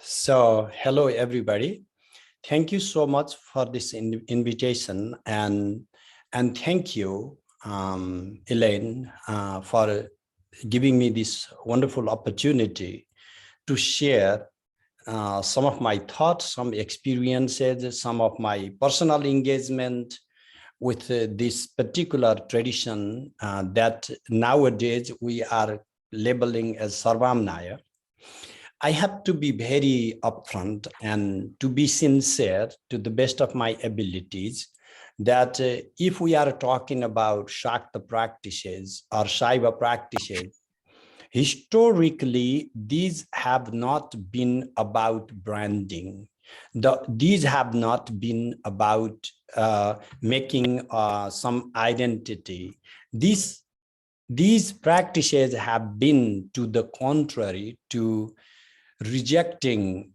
So, hello everybody. Thank you so much for this invitation, and thank you, Elaine, for giving me this wonderful opportunity to share some of my thoughts, some experiences, some of my personal engagement with this particular tradition that nowadays we are labeling as Sarvamnaya. I have to be very upfront and to be sincere to the best of my abilities that if we are talking about Shakta practices or Shaiva practices, historically, these have not been about branding. These have not been about making some identity. These practices have been, to the contrary, to rejecting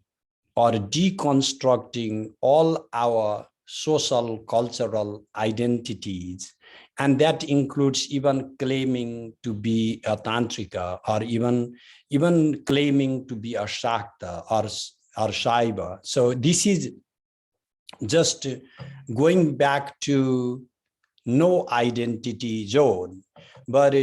or deconstructing all our social, cultural identities. And that includes even claiming to be a Tantrika, or even claiming to be a Shakta or Shaiva. So this is just going back to no identity zone. But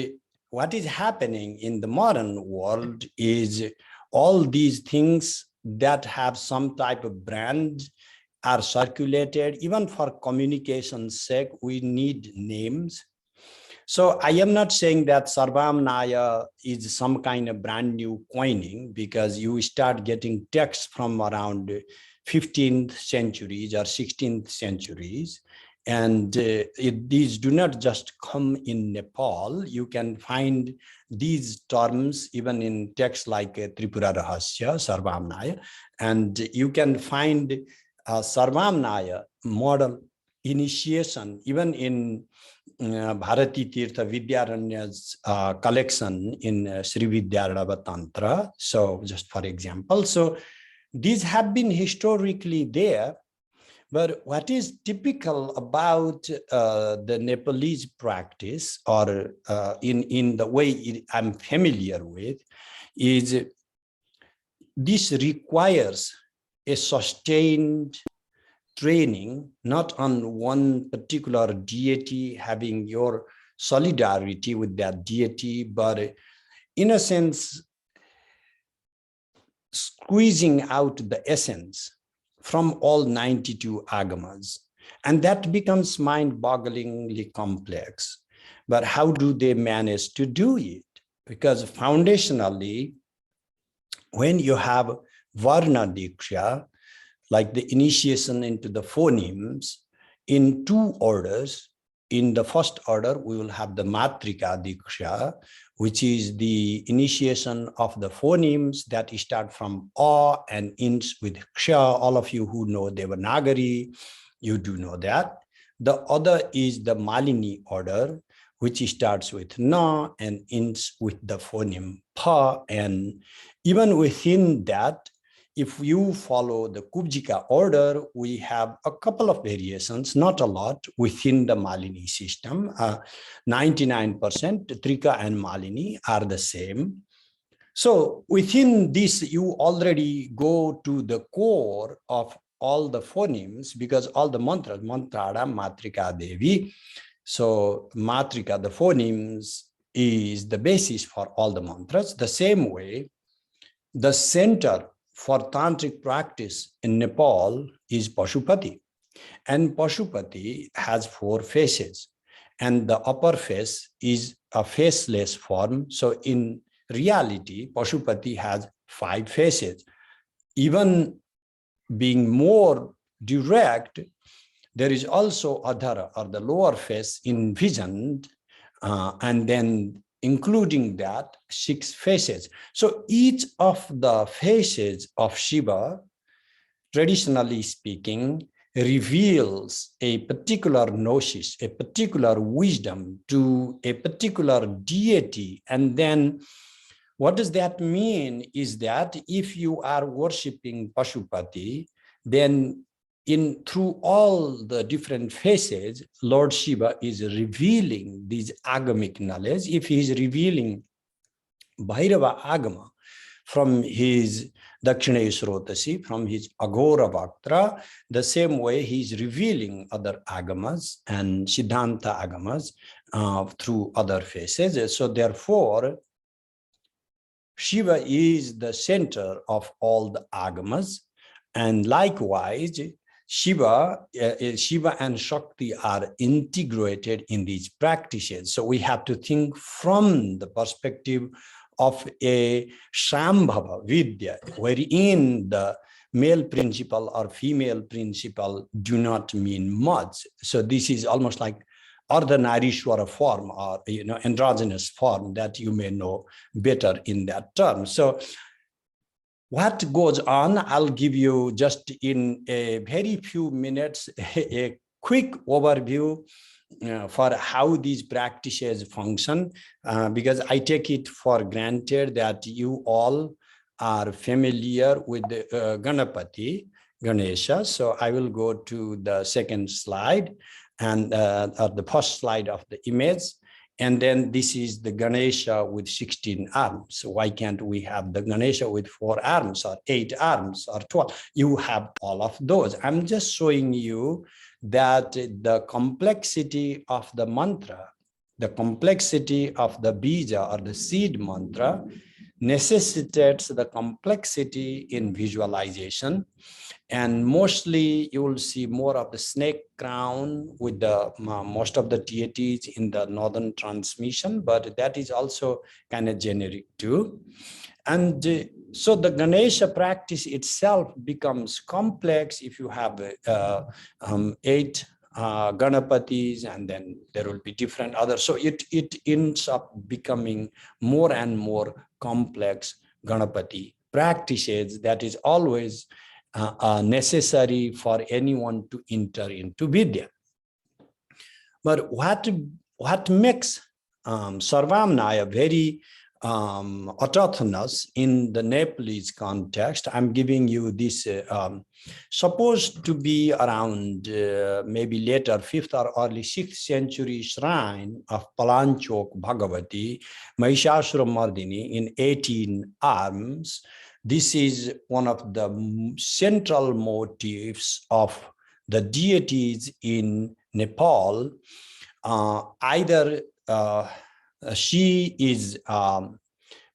what is happening in the modern world is all these things that have some type of brand are circulated. Even for communication's sake, we need names. So I am not saying that Sarvamnaya is some kind of brand new coining, because you start getting texts from around 15th centuries or 16th centuries. And these do not just come in Nepal. You can find these terms even in texts like Tripura Rahasya, Sarvamnaya, and you can find Sarvamnaya model initiation even in Bharati Tirtha Vidyaranya's collection in Sri Vidyarava Tantra. So just for example, so these have been historically there. But what is typical about the Nepalese practice, or in the way I'm familiar with, is this requires a sustained training, not on one particular deity having your solidarity with that deity, but in a sense, squeezing out the essence from all 92 agamas. And that becomes mind-bogglingly complex. But how do they manage to do it? Because foundationally, when you have Varna Diksha, like the initiation into the phonemes, in two orders. In the first order, we will have the Matrika Diksha, which is the initiation of the phonemes that start from A and ends with Ksha. All of you who know Devanagari, you do know that. The other is the Malini order, which starts with Na and ends with the phoneme Pa. And even within that, if you follow the Kubjika order, we have a couple of variations, not a lot, within the Malini system. 99% Trika and Malini are the same. So within this, you already go to the core of all the phonemes, because all the mantras, Mantrada, Matrika, Devi. So Matrika, the phonemes, is the basis for all the mantras. The same way, the center for tantric practice in Nepal is Pashupati. And Pashupati has 4 faces. And the upper face is a faceless form. So in reality, Pashupati has 5 faces. Even being more direct, there is also Adhara, or the lower face, envisioned, and then including that 6 faces. So each of the faces of Shiva, traditionally speaking, reveals a particular gnosis, a particular wisdom to a particular deity. And then what does that mean is that if you are worshiping Pashupati, then through all the different faces, Lord Shiva is revealing these agamic knowledge. If he is revealing Bhairava Agama, from his Dakshinayasrotasi, from his Agora Bhaktra. The same way he's revealing other agamas and Siddhanta agamas through other faces. So therefore, Shiva is the center of all the agamas, and likewise, Shiva and Shakti are integrated in these practices. So we have to think from the perspective of a Shambhava Vidya, wherein the male principle or female principle do not mean much. So this is almost like Ardhanarishwara form, or androgynous form, that you may know better in that term. So what goes on, I'll give you just in a very few minutes a quick overview for how these practices function, because I take it for granted that you all are familiar with the Ganapati, Ganesha. So I will go to the second slide, and or the first slide of the image. And then this is the Ganesha with 16 arms. So why can't we have the Ganesha with 4 arms or 8 arms or 12? You have all of those. I'm just showing you that the complexity of the mantra, the complexity of the bija or the seed mantra necessitates the complexity in visualization. And mostly you will see more of the snake crown with the most of the deities in the northern transmission, but that is also kind of generic too. And so the Ganesha practice itself becomes complex if you have 8 Ganapatis, and then there will be different others. So it ends up becoming more and more complex Ganapati practices that is always necessary for anyone to enter into Vidya. But what makes Sarvamnaya very autochthonous in the Nepalese context, I'm giving you this, supposed to be around maybe later 5th or early 6th century shrine of Palanchok Bhagavati, Mahishasura-mardini in 18 arms. This is one of the central motifs of the deities in Nepal. Either she is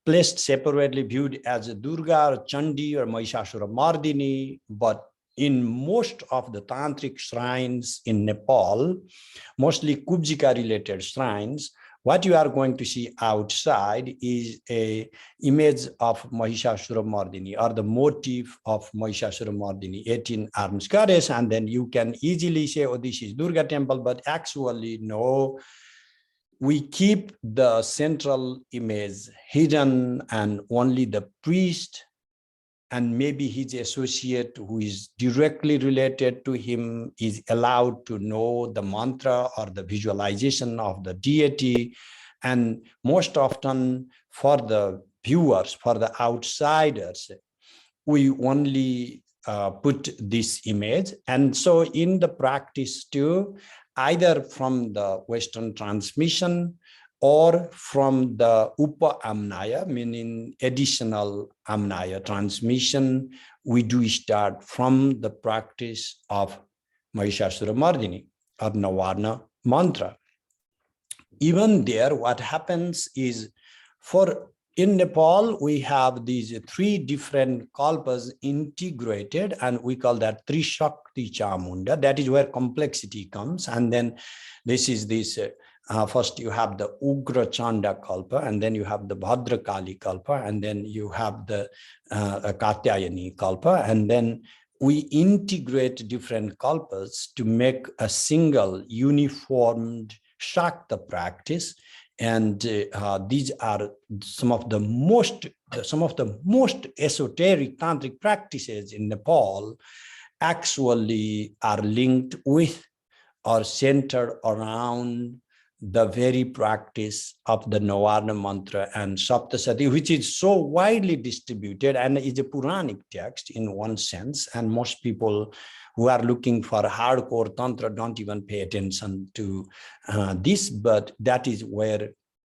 placed separately, viewed as a Durga or Chandi or Mahishasura-mardini, but in most of the tantric shrines in Nepal, mostly Kubjika related shrines, what you are going to see outside is an image of Mahishasura-mardini, or the motif of Mahishasura-mardini, 18 arms goddess, and then you can easily say, oh, this is Durga temple, but actually no. We keep the central image hidden, and only the priest and maybe his associate who is directly related to him is allowed to know the mantra or the visualization of the deity. And most often for the viewers, for the outsiders, we only put this image. And so in the practice too, either from the Western transmission or from the Upa-āmnāya, meaning additional āmnāya transmission, we do start from the practice of Mahishasura-mardini or Navarna mantra. Even there, what happens is, in Nepal, we have these 3 different kalpas integrated, and we call that Trishakti Chamunda. That is where complexity comes. And then this is this, first you have the Ugra Chanda Kalpa, and then you have the Bhadra Kali Kalpa, and then you have the Katyayani Kalpa, and then we integrate different kalpas to make a single uniformed Shakta practice. And these are some of the most esoteric tantric practices in Nepal actually are linked with or centered around the very practice of the Navarna mantra and Saptasati, which is so widely distributed and is a Puranic text in one sense. And most people who are looking for hardcore Tantra don't even pay attention to this, but that is where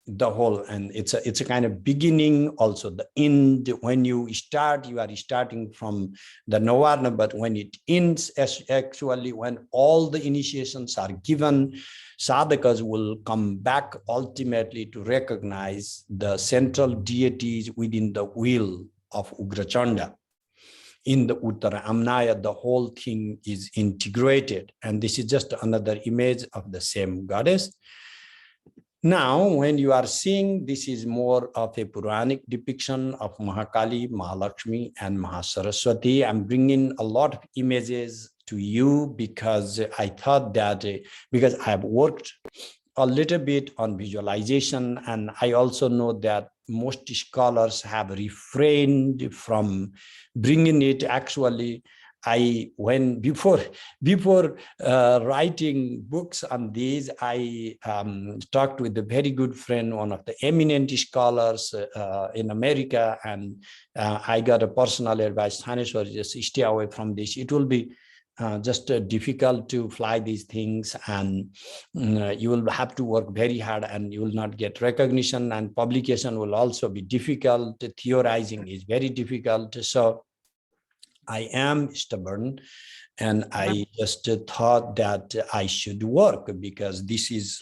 the whole, and it's a kind of beginning, also the end. When you start, you are starting from the nirvana, but when it ends, actually when all the initiations are given, sadhakas will come back ultimately to recognize the central deities within the wheel of Ugrachanda. In the Uttara āmnāya, the whole thing is integrated, and this is just another image of the same goddess. Now, when you are seeing, this is more of a Puranic depiction of Mahakali, Mahalakshmi, and Mahasaraswati. I'm bringing a lot of images to you because I thought that, because I have worked a little bit on visualization, and I also know that most scholars have refrained from bringing it. Actually, before writing books on these, I talked with a very good friend, one of the eminent scholars in America, and I got a personal advice: Sthaneshwar, just stay away from this. It will be just difficult to fly these things, and you will have to work very hard, and you will not get recognition, and publication will also be difficult. Theorizing is very difficult. So I am stubborn, and I just thought that I should work, because this is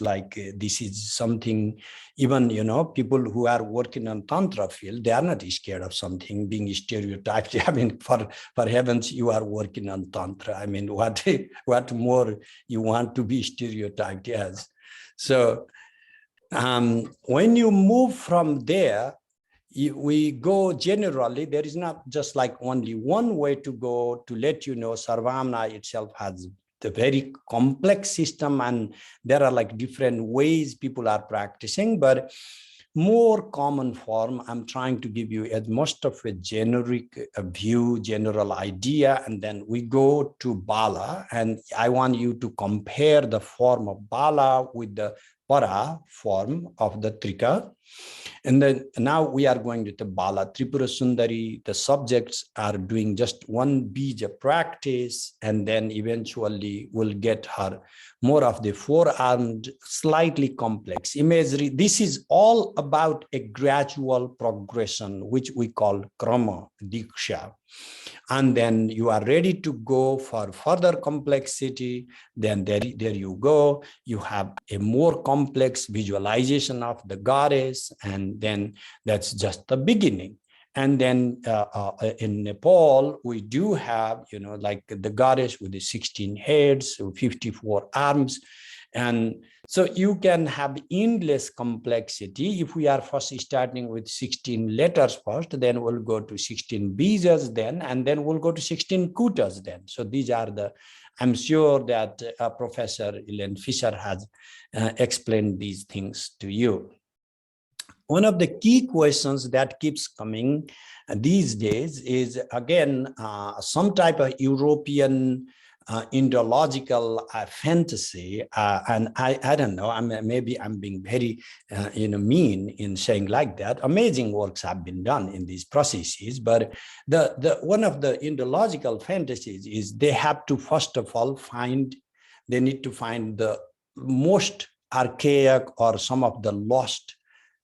something, even, people who are working on Tantra field, they are not scared of something being stereotyped. I mean, for heavens, you are working on Tantra. I mean, what more you want to be stereotyped as? So when you move from there, we go generally, there is not just like only one way to go. To let you know, Sarvamnaya itself has the very complex system, and there are like different ways people are practicing, but more common form, I'm trying to give you as most of a generic view, general idea, and then we go to Bala, and I want you to compare the form of Bala with the Para form of the Trika. And then now we are going to the Bala Tripura Sundari. The subjects are doing just one bija practice, and then eventually we'll get her more of the four-armed, slightly complex imagery. This is all about a gradual progression, which we call krama, diksha. And then you are ready to go for further complexity, then there you go. You have a more complex visualization of the goddess, and then that's just the beginning. And then in Nepal, we do have, like the goddess with the 16 heads, 54 arms. And so you can have endless complexity. If we are first starting with 16 letters first, then we'll go to 16 bijas then, and then we'll go to 16 kutas then. So these are I'm sure that Professor Elaine Fisher has explained these things to you. One of the key questions that keeps coming these days is, again, some type of European Indological fantasy, and I don't know, maybe I'm being very mean in saying like that. Amazing works have been done in these processes, but one of the Indological fantasies is they have to first of all they need to find the most archaic or some of the lost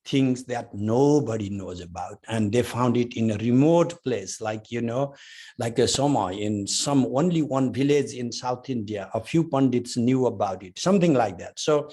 things that nobody knows about, and they found it in a remote place, like like a Soma in only one village in South India. A few pundits knew about it, something like that. So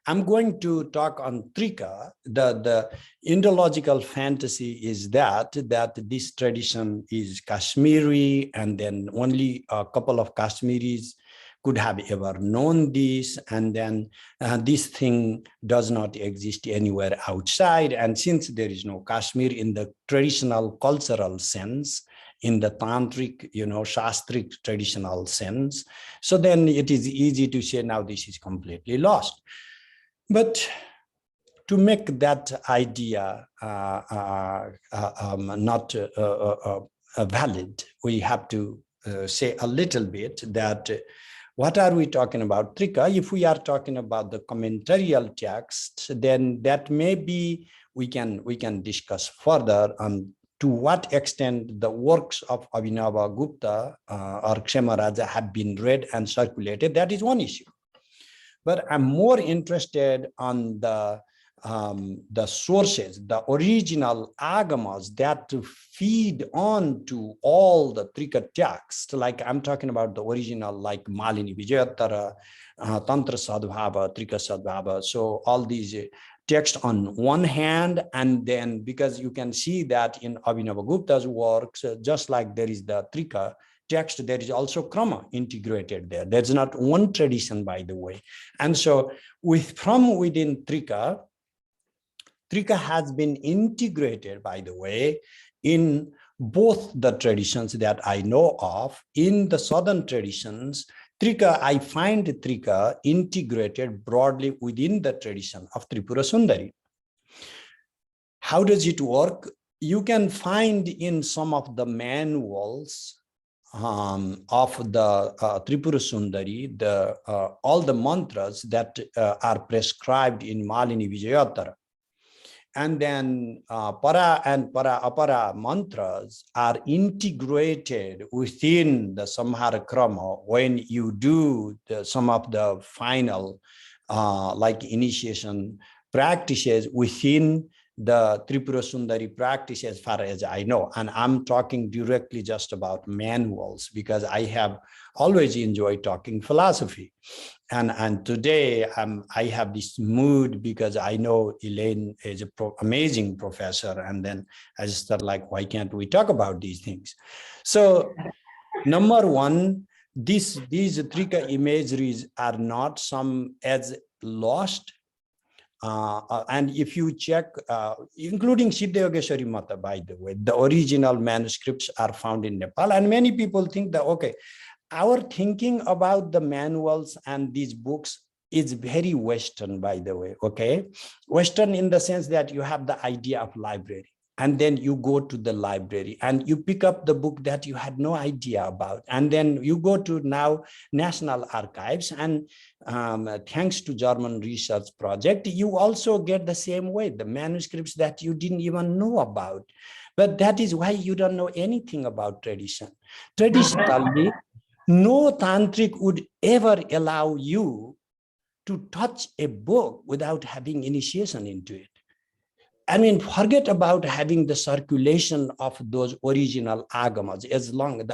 I'm going to talk on Trika. The Indological fantasy is that this tradition is Kashmiri, and then only a couple of Kashmiris could have ever known this, and then this thing does not exist anywhere outside. And since there is no Kashmir in the traditional cultural sense, in the tantric, shastric traditional sense, so then it is easy to say now this is completely lost. But to make that idea not valid, we have to say a little bit that what are we talking about Trika? If we are talking about the commentarial text, then that maybe we can discuss further on to what extent the works of Abhinava Gupta or Kshemaraja have been read and circulated. That is one issue. But I'm more interested on the the sources, the original agamas that feed on to all the Trika texts, like I'm talking about the original, like Malini Vijayatara, Tantra Sadbhava, Trika Sadbhava. So all these texts on one hand, and then because you can see that in Abhinavagupta's works, just like there is the Trika text, there is also Krama integrated there. There's not one tradition, by the way. And so from within Trika, Trika has been integrated, by the way, in both the traditions that I know of. In the southern traditions, Trika, I find Trika integrated broadly within the tradition of Tripura Sundari. How does it work? You can find in some of the manuals of the Tripura Sundari, all the mantras that are prescribed in Malini Vijayatara. And then para and para apara mantras are integrated within the Samhara Krama when you do some of the final like initiation practices within the Tripura Sundari practice, as far as I know. And I'm talking directly just about manuals because I have always enjoyed talking philosophy. And today I have this mood because I know Elaine is an amazing professor. And then I just thought, like, why can't we talk about these things? So number one, these Trika imageries are not some as lost. And if you check, including Siddha Yogeshwari Mata, by the way, the original manuscripts are found in Nepal. And many people think that, okay, our thinking about the manuals and these books is very Western, by the way, okay? Western in the sense that you have the idea of library, and then you go to the library and you pick up the book that you had no idea about. And then you go to now National Archives, and thanks to German research project, you also get the same way, the manuscripts that you didn't even know about. But that is why you don't know anything about tradition. Traditionally, no tantric would ever allow you to touch a book without having initiation into it. I mean, forget about having the circulation of those original agamas. As long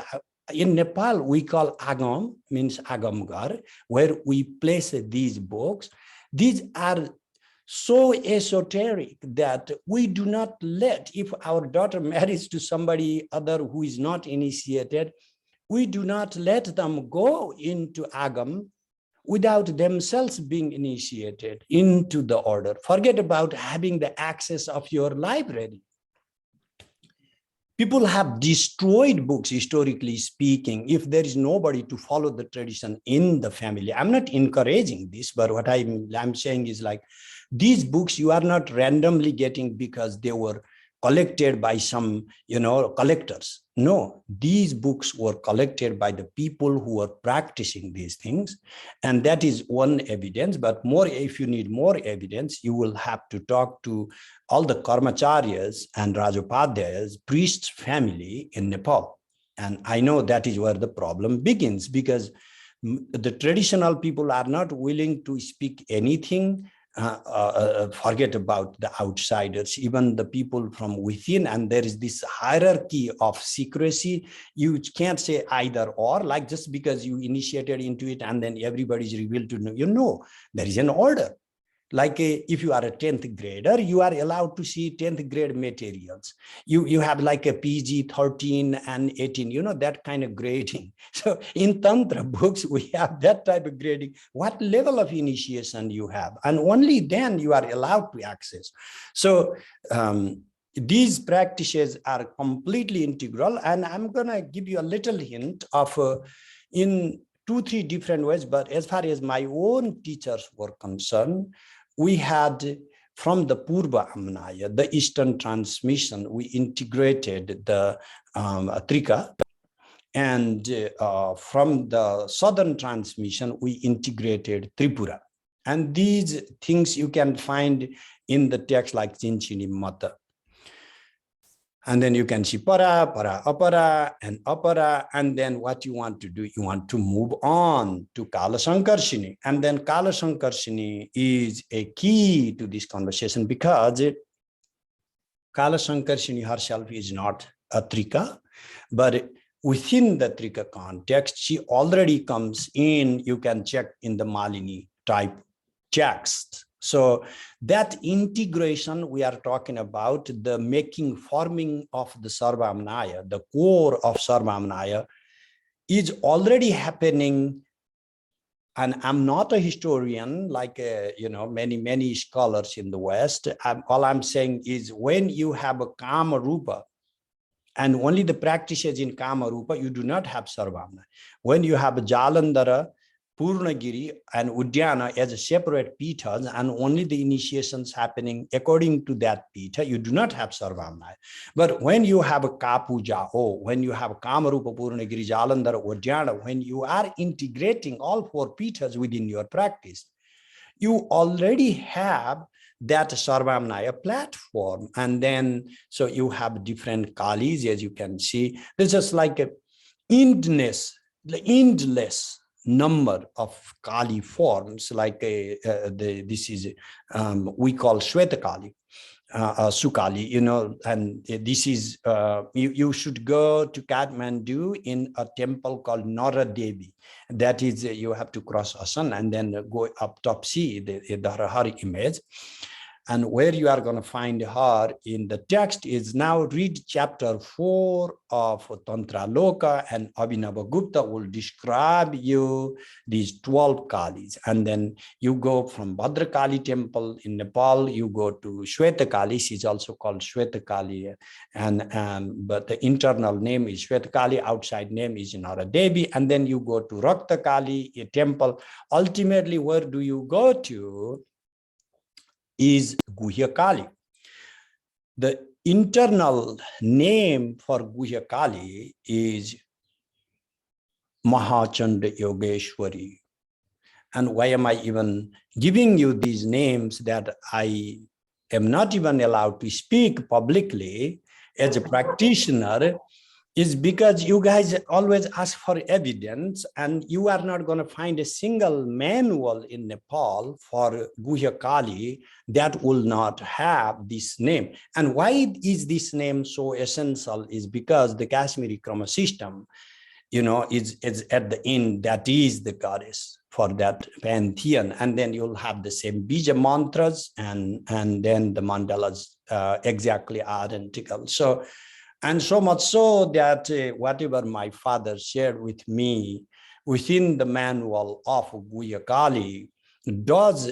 in Nepal, we call agam, means agamgar, where we place these books. These are so esoteric that we do not let, if our daughter marries to somebody other who is not initiated, we do not let them go into agam without themselves being initiated into the order. Forget about having the access of your library. People have destroyed books, historically speaking, if there is nobody to follow the tradition in the family. I'm not encouraging this, but what I'm saying is, like, these books you are not randomly getting because they were collected by some, collectors. No, these books were collected by the people who were practicing these things. And that is one evidence. But more, if you need more evidence, you will have to talk to all the Karmacharyas and Rajopadhyayas, priests' family in Nepal. And I know that is where the problem begins, because the traditional people are not willing to speak anything. Forget about the outsiders, even the people from within. And there is this hierarchy of secrecy. You can't say either or, like just because you initiated into it and then everybody's revealed to know, there is an order. Like if you are a 10th grader, you are allowed to see 10th grade materials. You have like a PG 13 and 18, that kind of grading. So in Tantra books, we have that type of grading. What level of initiation you have, and only then you are allowed to access. So these practices are completely integral. And I'm going to give you a little hint of in 2-3 different ways. But as far as my own teachers were concerned, we had from the Purva āmnāya, the Eastern transmission, we integrated the Trika. And from the Southern transmission, we integrated Tripura. And these things you can find in the text like Chinchini Mata. And then you can see para, para, apara, and apara. And then what you want to do, you want to move on to Kala Sankarshini. And then Kala Sankarshini is a key to this conversation, because Kala Sankarshini herself is not a Trika, but within the Trika context, she already comes in, you can check in the Malini type text. So that integration we are talking about, the forming of the Sarvamnaya, the core of Sarvamnaya, is already happening. And I'm not a historian like many scholars in the West. All I'm saying is, when you have a Kama Rupa, and only the practices in Kama Rupa, you do not have Sarvamnaya. When you have Jalandhara, Purnagiri, and Udyana as separate pithas, and only the initiations happening according to that pitha, you do not have Sarvamnaya. But when you have a Kapuja, when you have Kamarupa, Purnagiri, Jalandhara, Udyana, when you are integrating all 4 pithas within your practice, you already have that Sarvamnaya platform. And then, so you have different Kalis, as you can see. There's just like a endless number of Kali forms, like this is we call Shweta Kali, Sukali, and this is you should go to Kathmandu in a temple called Nara Devi. That is, you have to cross Asan and then go up top, see the Hari image. And where you are going to find her in the text is, now read chapter 4 of Tantra Loka, and Abhinavagupta will describe you these 12 Kalis. And then you go from Bhadrakali temple in Nepal, you go to Shweta Kali. She's also called Shweta Kali, but the internal name is Shweta Kali, outside name is Nara Devi. And then you go to Rakta Kali, a temple. Ultimately, where do you go to? Is Guhya Kali. The internal name for Guhya Kali is Mahachanda Yogeshwari. And why am I even giving you these names that I am not even allowed to speak publicly as a practitioner? Is because you guys always ask for evidence, and you are not going to find a single manual in Nepal for Guhya Kali that will not have this name. And why is this name so essential is because the Kashmiri Krama system, is at the end, that is the goddess for that pantheon. And then you'll have the same bija mantras, and then the mandalas exactly identical. And so much so that whatever my father shared with me within the manual of Guhya Kali does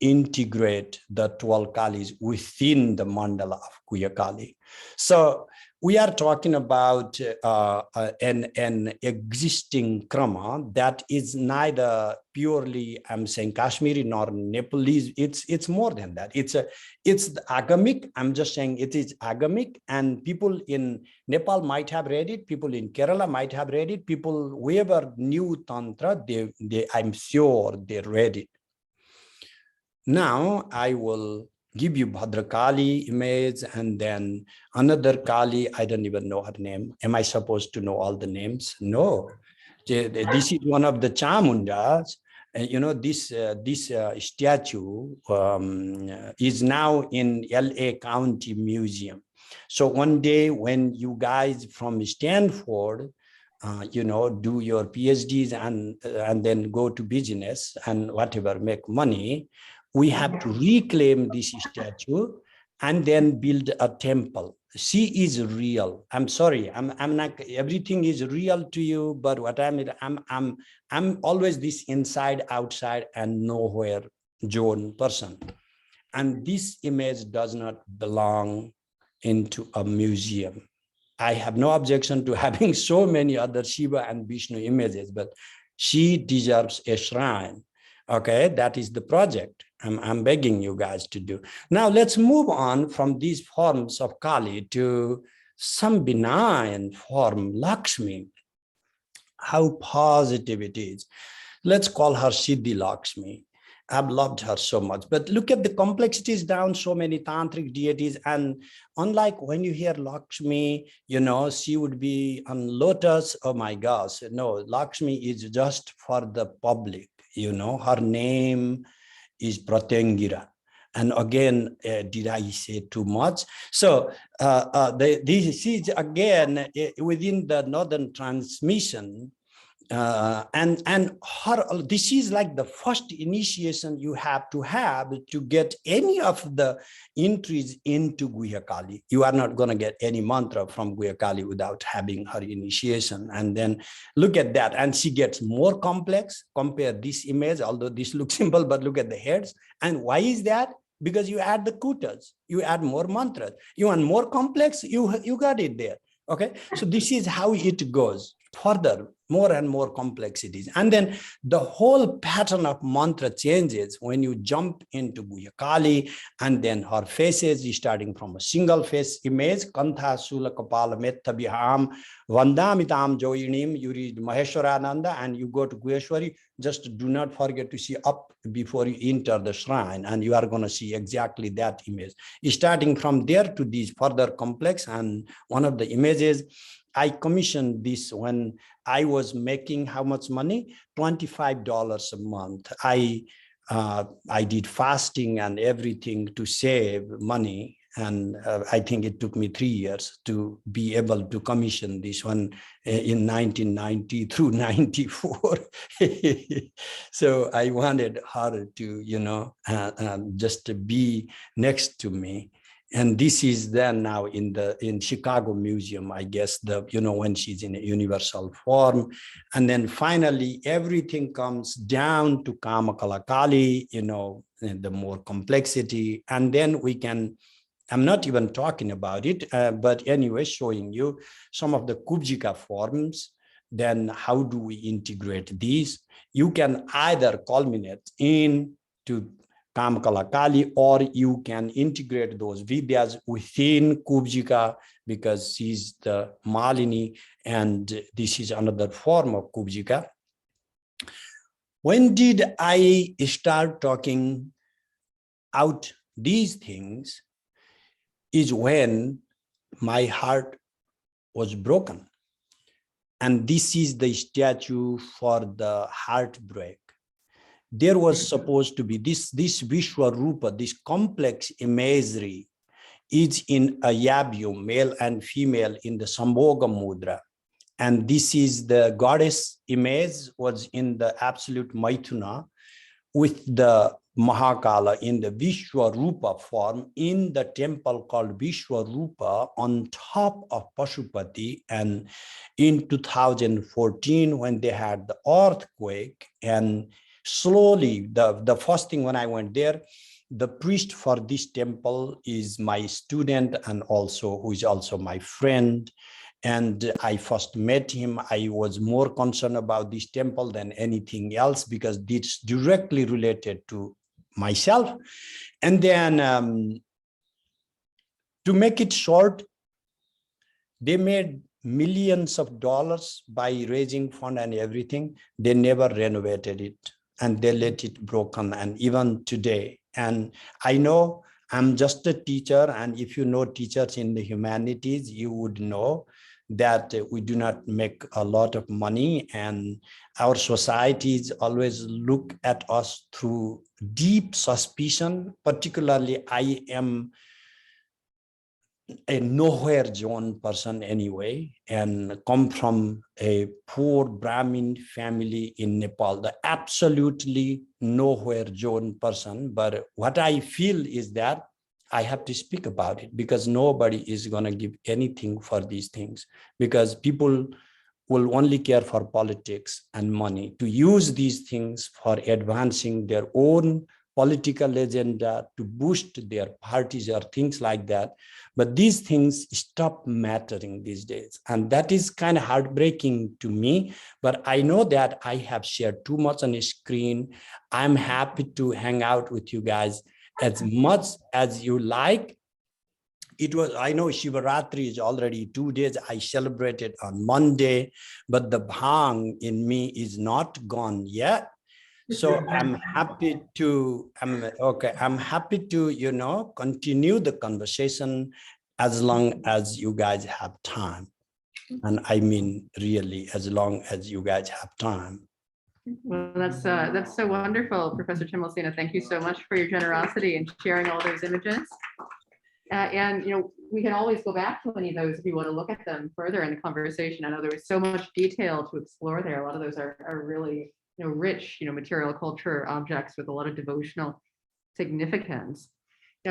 integrate the 12 Kalis within the mandala of Guhya Kali. So we are talking about an existing krama that is neither purely, I'm saying, Kashmiri nor Nepalese. It's more than that. It's the agamic. I'm just saying it is agamic, and people in Nepal might have read it. People in Kerala might have read it. People whoever knew Tantra, they I'm sure they read it. Now I will give you Bhadrakali image, and then another Kali. I don't even know her name. Am I supposed to know all the names? No. This is one of the Chamundas. This statue is now in LA County Museum. So one day when you guys from Stanford, do your PhDs and then go to business and whatever, make money, we have to reclaim this statue and then build a temple. She is real. I'm sorry. I'm not. Everything is real to you, but what I'm always this inside, outside, and nowhere zone person. And this image does not belong into a museum. I have no objection to having so many other Shiva and Vishnu images, but she deserves a shrine. Okay, that is the project I'm begging you guys to do. Now let's move on from these forms of Kali to some benign form, Lakshmi. How positive it is. Let's call her Siddhi Lakshmi. I've loved her so much. But look at the complexities down, so many tantric deities. And unlike when you hear Lakshmi, you know, she would be on lotus. Oh my gosh. No, Lakshmi is just for the public. You know, her name is Pratyangara. And again, did I say too much? So this is again within the northern transmission. And her, this is like the first initiation you have to get any of the entries into Guhya Kali. You are not going to get any mantra from Guhya Kali without having her initiation. And then look at that. And she gets more complex. Compare this image, although this looks simple, but look at the heads. And why is that? Because you add the kutas, you add more mantras. You want more complex, you got it there. Okay, so this is how it goes further, more and more complexities. And then the whole pattern of mantra changes when you jump into Guhya Kali, and then her faces is starting from a single face image, Kantha Sula Kapala Metta Biham, Vandamitam Joinim, you read Maheshwarananda, and you go to Guheshwari. Just do not forget to see up before you enter the shrine, and you are going to see exactly that image. Starting from there to these further complex, and one of the images, I commissioned this when I was making how much money? $25 a month. I did fasting and everything to save money. And I think it took me 3 years to be able to commission this one in 1990 through 94. So I wanted her to, you know, just to be next to me. And this is then now in Chicago Museum, I guess, you know, when she's in a universal form. And then finally, everything comes down to Kamakala Kali, you know, the more complexity. And then we can, I'm not even talking about it, but anyway, showing you some of the Kubjika forms. Then how do we integrate these? You can either culminate into Kamakala Kali, or you can integrate those Vidyas within Kubjika, because she's the Malini, and this is another form of Kubjika. When did I start talking out these things? Is when my heart was broken. And this is the statue for the heartbreak. There was supposed to be this Vishwarupa, this complex imagery is in a yabyu, male and female, in the Sambhoga Mudra. And this is the goddess image was in the absolute Maithuna, with the Mahakala in the Vishwarupa form in the temple called Vishwarupa on top of Pashupati. And in 2014, when they had the earthquake, and slowly, the first thing when I went there, the priest for this temple is my student, and also who is also my friend. And I first met him. I was more concerned about this temple than anything else, because it's directly related to myself. And then to make it short, they made millions of dollars by raising fund and everything. They never renovated it, and they let it broken. And even today, and I know I'm just a teacher, and if you know teachers in the humanities, you would know that we do not make a lot of money, and our societies always look at us through deep suspicion. Particularly, I am a nowhere zone person anyway, and come from a poor Brahmin family in Nepal, the absolutely nowhere zone person. But what I feel is that I have to speak about it, because nobody is going to give anything for these things, because people will only care for politics and money, to use these things for advancing their own political agenda, to boost their parties or things like that. But these things stop mattering these days. And that is kind of heartbreaking to me. But I know that I have shared too much on the screen. I'm happy to hang out with you guys as much as you like. It was, I know Shivaratri is already 2 days. I celebrated on Monday, but the bhang in me is not gone yet. So I'm happy to, I'm happy to, continue the conversation as long as you guys have time. And I mean, really, as long as you guys have time. Well, that's so wonderful, Professor Timalsina. Thank you so much for your generosity and sharing all those images. And we can always go back to any of those if you want to look at them further in the conversation. I know there was so much detail to explore there. A lot of those are really rich, material culture objects with a lot of devotional significance.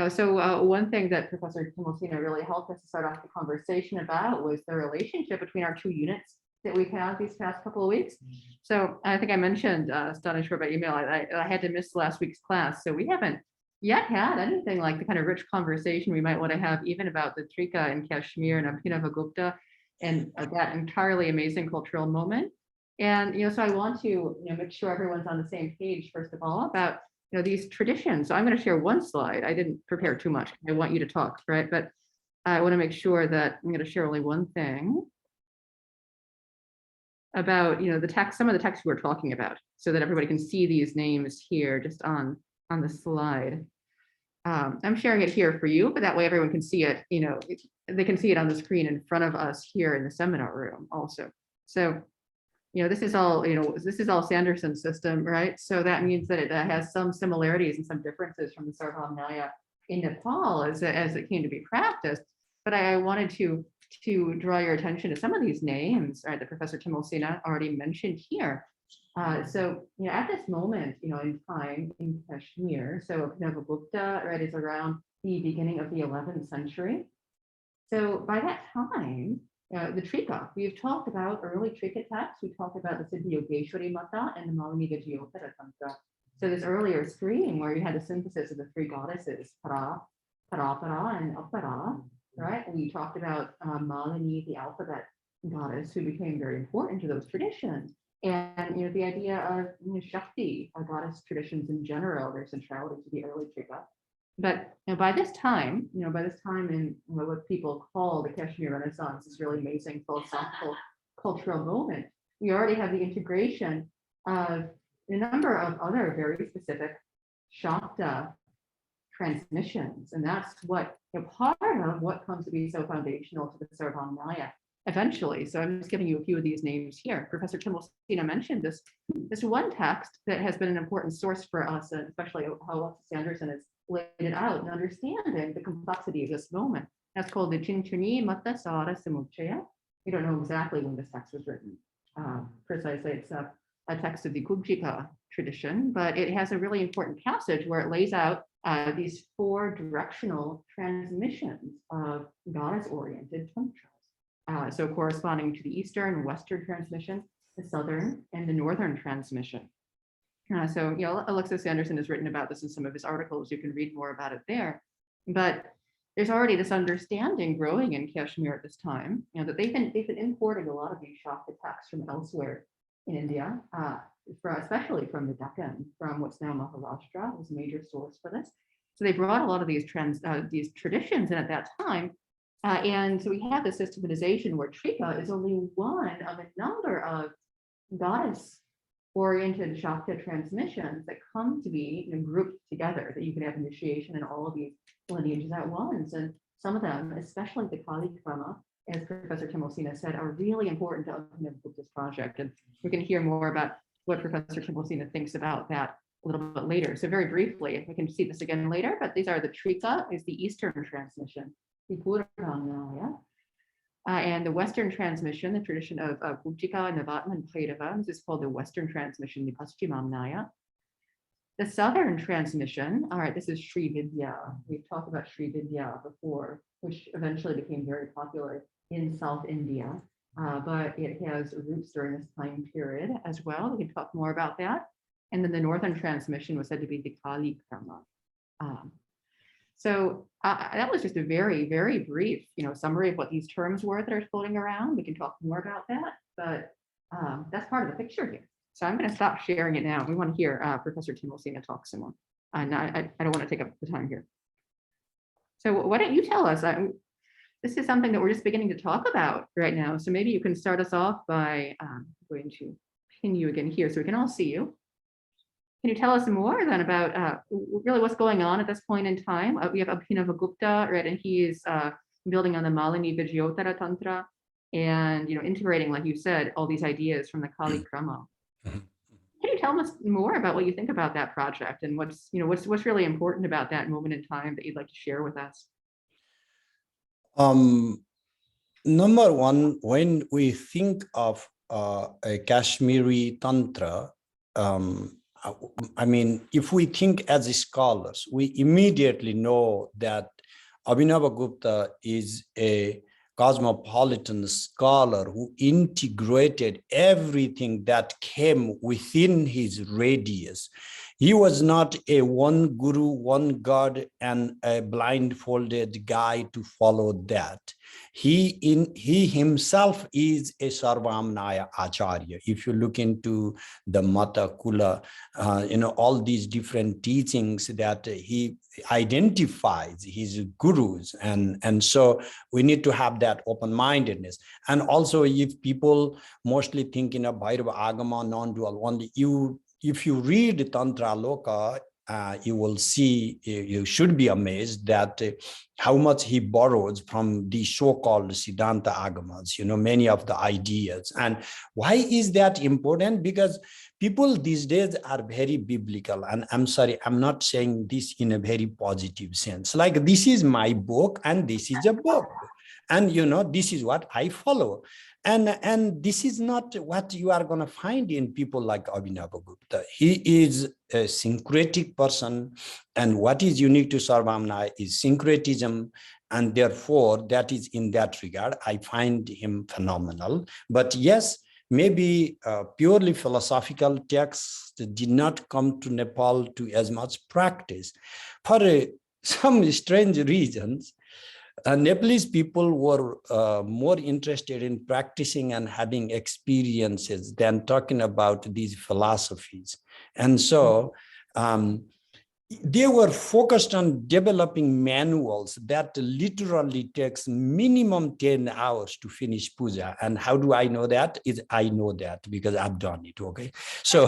So one thing that Professor Timalsina really helped us to start off the conversation about was the relationship between our two units that we've had these past couple of weeks. So I think I mentioned Sthaneshwar by email. I had to miss last week's class, so we haven't yet had anything like the kind of rich conversation we might want to have even about the Trika in Kashmir and Abhinavagupta and that entirely amazing cultural moment. And so I want to make sure everyone's on the same page, first of all, about these traditions. So I'm going to share one slide. I didn't prepare too much. I want you to talk, right? But I want to make sure that I'm going to share only one thing about the text, some of the text we're talking about, so that everybody can see these names here just on the slide. I'm sharing it here for you, but that way everyone can see it, they can see it on the screen in front of us here in the seminar room also. So, this is all, this is all Sanderson's system, right? So that means that it has some similarities and some differences from the Sarvamnaya in Nepal as it came to be practiced. But I wanted to draw your attention to some of these names, right, that Professor Timalsina already mentioned here. So, at this moment, in time in Kashmir, so Abhinavagupta, right, is around the beginning of the 11th century. So by that time, the Trika, we've talked about early Trika texts. We talked about the Siddhi Yogeshwari Mata and the Ācārya Tantra. So this earlier screen where you had the synthesis of the three goddesses, Para, Parapara, and Apara, right? We talked about Malini, the alphabet goddess, who became very important to those traditions. And the idea of Shakti, goddess traditions in general, their centrality to the early Trika. But by this time, in what people call the Kashmir Renaissance, this really amazing philosophical cultural moment, we already have the integration of a number of other very specific Shakta transmissions, and that's what part of what comes to be so foundational to the Sarvamnaya eventually. So I'm just giving you a few of these names here. Professor Timalsina mentioned this one text that has been an important source for us, and especially how Sanderson has laid it out and understanding the complexity of this moment. That's called the Chinchuni Mata Sara Samuchaya. We don't know exactly when this text was written. Precisely, it's a text of the Kubjika tradition, but it has a really important passage where it lays out these four directional transmissions of goddess-oriented tantras. So corresponding to the Eastern and Western transmission, the Southern and the Northern transmission. So Alexis Sanderson has written about this in some of his articles. You can read more about it there. But there's already this understanding growing in Kashmir at this time, that they've been importing a lot of these Shakta texts from elsewhere in India, especially from the Deccan, from what's now Maharashtra, was a major source for this. So they brought a lot of these traditions in at that time. And so we have the systematization where Trika is only one of a number of goddess-oriented Shakta transmissions that come to be grouped together, that you can have initiation in all of these lineages at once. And some of them, especially the Kali Krama, as Professor Timalsina said, are really important to this project. And we can hear more about what Professor Timalsina thinks about that a little bit later. So very briefly, we can see this again later, but these are the Trika is the Eastern transmission, the Purāṇāya, and the Western transmission, the tradition of Kubjika, Navatma, and Bhairava. This is called the Western transmission, the Paschimāmnāya. The Southern transmission, all right, this is Sri Vidya. We've talked about Sri Vidya before, which eventually became very popular in South India, but it has roots during this time period as well. We can talk more about that. And then the Northern transmission was said to be the Kali Krama. So that was just a very, very brief, summary of what these terms were that are floating around. We can talk more about that, but that's part of the picture here. So I'm going to stop sharing it now. We want to hear Professor Timalsina talk some more. I don't want to take up the time here. So why don't you tell us? This is something that we're just beginning to talk about right now. So maybe you can start us off by going to pin you again here so we can all see you. Can you tell us more then about really what's going on at this point in time? We have Abhinavagupta, right, and he is building on the Malini Vijayotara Tantra, and integrating, like you said, all these ideas from the Kali Krama. Can you tell us more about what you think about that project and what's really important about that moment in time that you'd like to share with us? Number one, when we think of a Kashmiri Tantra, I mean, if we think as scholars, we immediately know that Abhinavagupta is a cosmopolitan scholar who integrated everything that came within his radius. He was not a one guru, one God, and a blindfolded guy to follow that. He himself is a Sarvāmnāya Ācārya. If you look into the Mata Kula, all these different teachings that he identifies his gurus, and so we need to have that open-mindedness. And also, if people mostly think in a Bhairava Agama non-dual only, if you read Tantra Loka, you will see, you should be amazed that how much he borrows from the so-called Siddhanta Agamas, many of the ideas. And why is that important? Because people these days are very biblical. And I'm sorry, I'm not saying this in a very positive sense. Like, this is my book and this is a book. And, this is what I follow. And this is not what you are going to find in people like Abhinavagupta. He is a syncretic person. And what is unique to Sarvamnaya is syncretism. And therefore, that is in that regard, I find him phenomenal. But yes, maybe purely philosophical texts did not come to Nepal to as much practice. For some strange reasons, Nepalese people were more interested in practicing and having experiences than talking about these philosophies. And so they were focused on developing manuals that literally takes minimum 10 hours to finish puja. And how do I know that? I know that because I've done it, okay? So,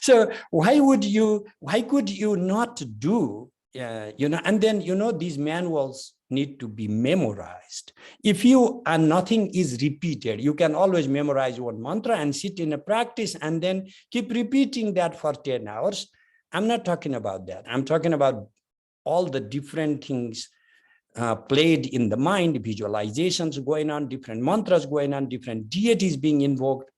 so why could you not do and then, these manuals need to be memorized. If nothing is repeated, you can always memorize one mantra and sit in a practice and then keep repeating that for 10 hours. I'm not talking about that. I'm talking about all the different things played in the mind, visualizations going on, different mantras going on, different deities being invoked.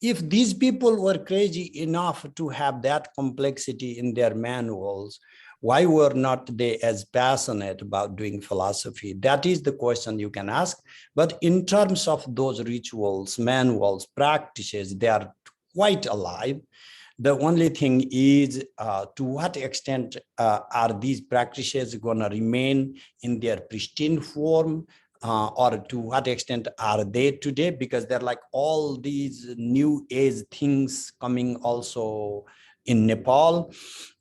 If these people were crazy enough to have that complexity in their manuals, why were not they as passionate about doing philosophy? That is the question you can ask. But in terms of those rituals, manuals, practices, they are quite alive. The only thing is to what extent are these practices going to remain in their pristine form? Or to what extent are they today? Because they're like all these new age things coming also in Nepal.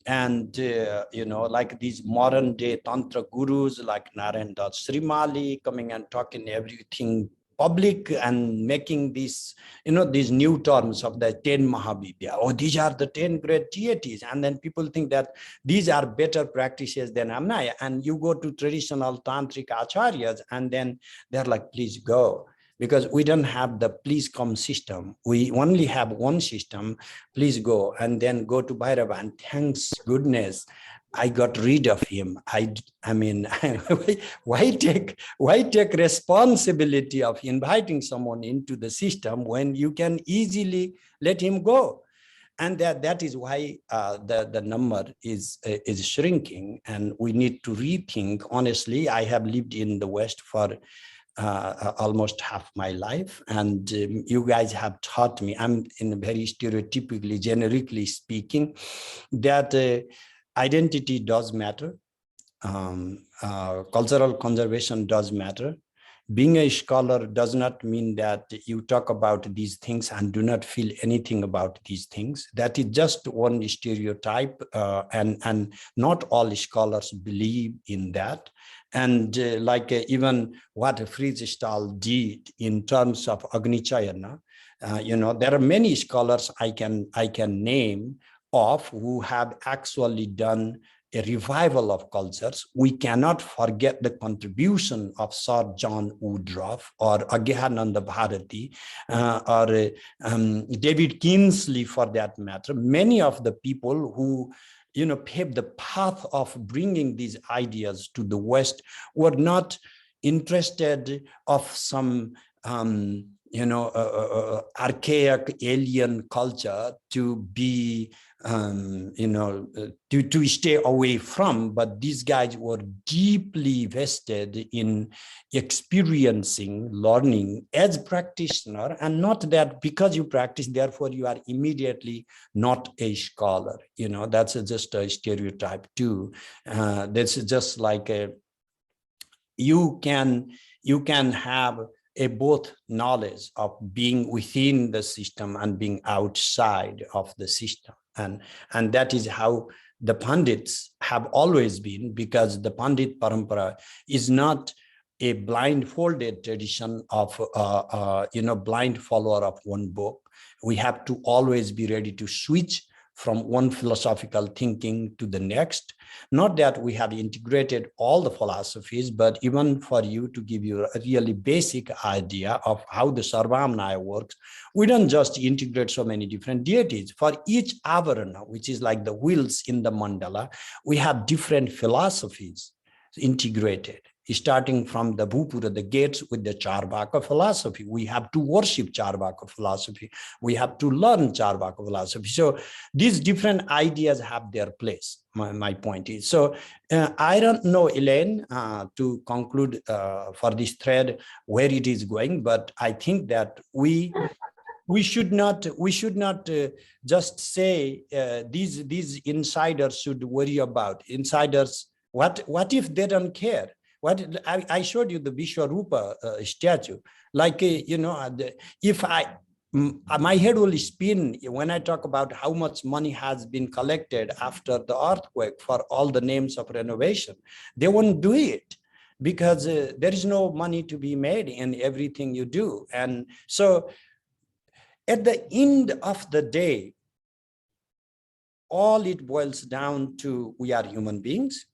And, like these modern day Tantra gurus like Narayan Das Srimali coming and talking everything public and making this, these new terms of the 10 Mahavidya. Oh, these are the 10 great deities. And then people think that these are better practices than āmnāya. And you go to traditional Tantric Ācāryas and then they're like, please go. Because we don't have the please come system. We only have one system, please go. And then go to Bhairava and thanks goodness, I got rid of him. I mean, why take responsibility of inviting someone into the system when you can easily let him go? And that is why the number is shrinking, and we need to rethink. Honestly, I have lived in the West for almost half my life, and you guys have taught me, I'm in very stereotypically, generically speaking, that identity does matter. Cultural conservation does matter. Being a scholar does not mean that you talk about these things and do not feel anything about these things. That is just one stereotype, and not all scholars believe in that. And even what Fritz Stahl did in terms of Agnichayana, there are many scholars I can name of who have actually done a revival of cultures. We cannot forget the contribution of Sir John Woodruff or Agyananda Bharati or David Kinsley, for that matter. Many of the people who paved the path of bringing these ideas to the West were not interested of some archaic alien culture to be to stay away from, but these guys were deeply vested in experiencing, learning as practitioner, and not that because you practice, therefore you are immediately not a scholar. That's just a stereotype too. That's just like you can have a both knowledge of being within the system and being outside of the system. And that is how the Pandits have always been, because the Pandit Parampara is not a blindfolded tradition of, blind follower of one book. We have to always be ready to switch from one philosophical thinking to the next. Not that we have integrated all the philosophies, but even for you to give you a really basic idea of how the Sarvamnaya works, we don't just integrate so many different deities. For each avarana, which is like the wheels in the mandala, we have different philosophies integrated. Starting from the Bhupura, the gates, with the Charvaka philosophy. We have to worship Charvaka philosophy. We have to learn Charvaka philosophy. So these different ideas have their place, my point is. So I don't know, Elaine, to conclude for this thread where it is going, but I think that we should not just say these insiders should worry about. Insiders, what if they don't care? What I showed you the Vishwarupa statue, like if my head will spin when I talk about how much money has been collected after the earthquake for all the names of renovation. They won't do it because there is no money to be made in everything you do. And so at the end of the day, all it boils down to, we are human beings,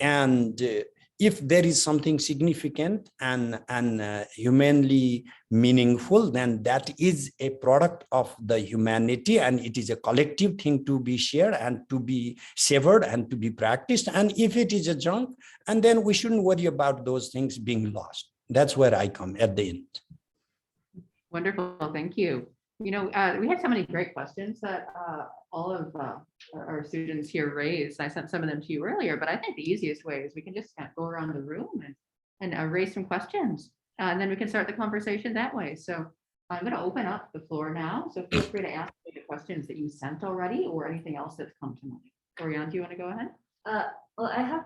and if there is something significant and humanly meaningful, then that is a product of the humanity, and it is a collective thing to be shared and to be savored and to be practiced. And if it is a junk, and then we shouldn't worry about those things being lost. That's where I come at the end. Wonderful, thank you. We had so many great questions that all of our students here raised. I sent some of them to you earlier, but I think the easiest way is we can just kind of go around the room and raise some questions, and then we can start the conversation that way. So I'm going to open up the floor now. So feel free to ask me the questions that you sent already or anything else that's come to mind. Oriana, do you want to go ahead? Well, I have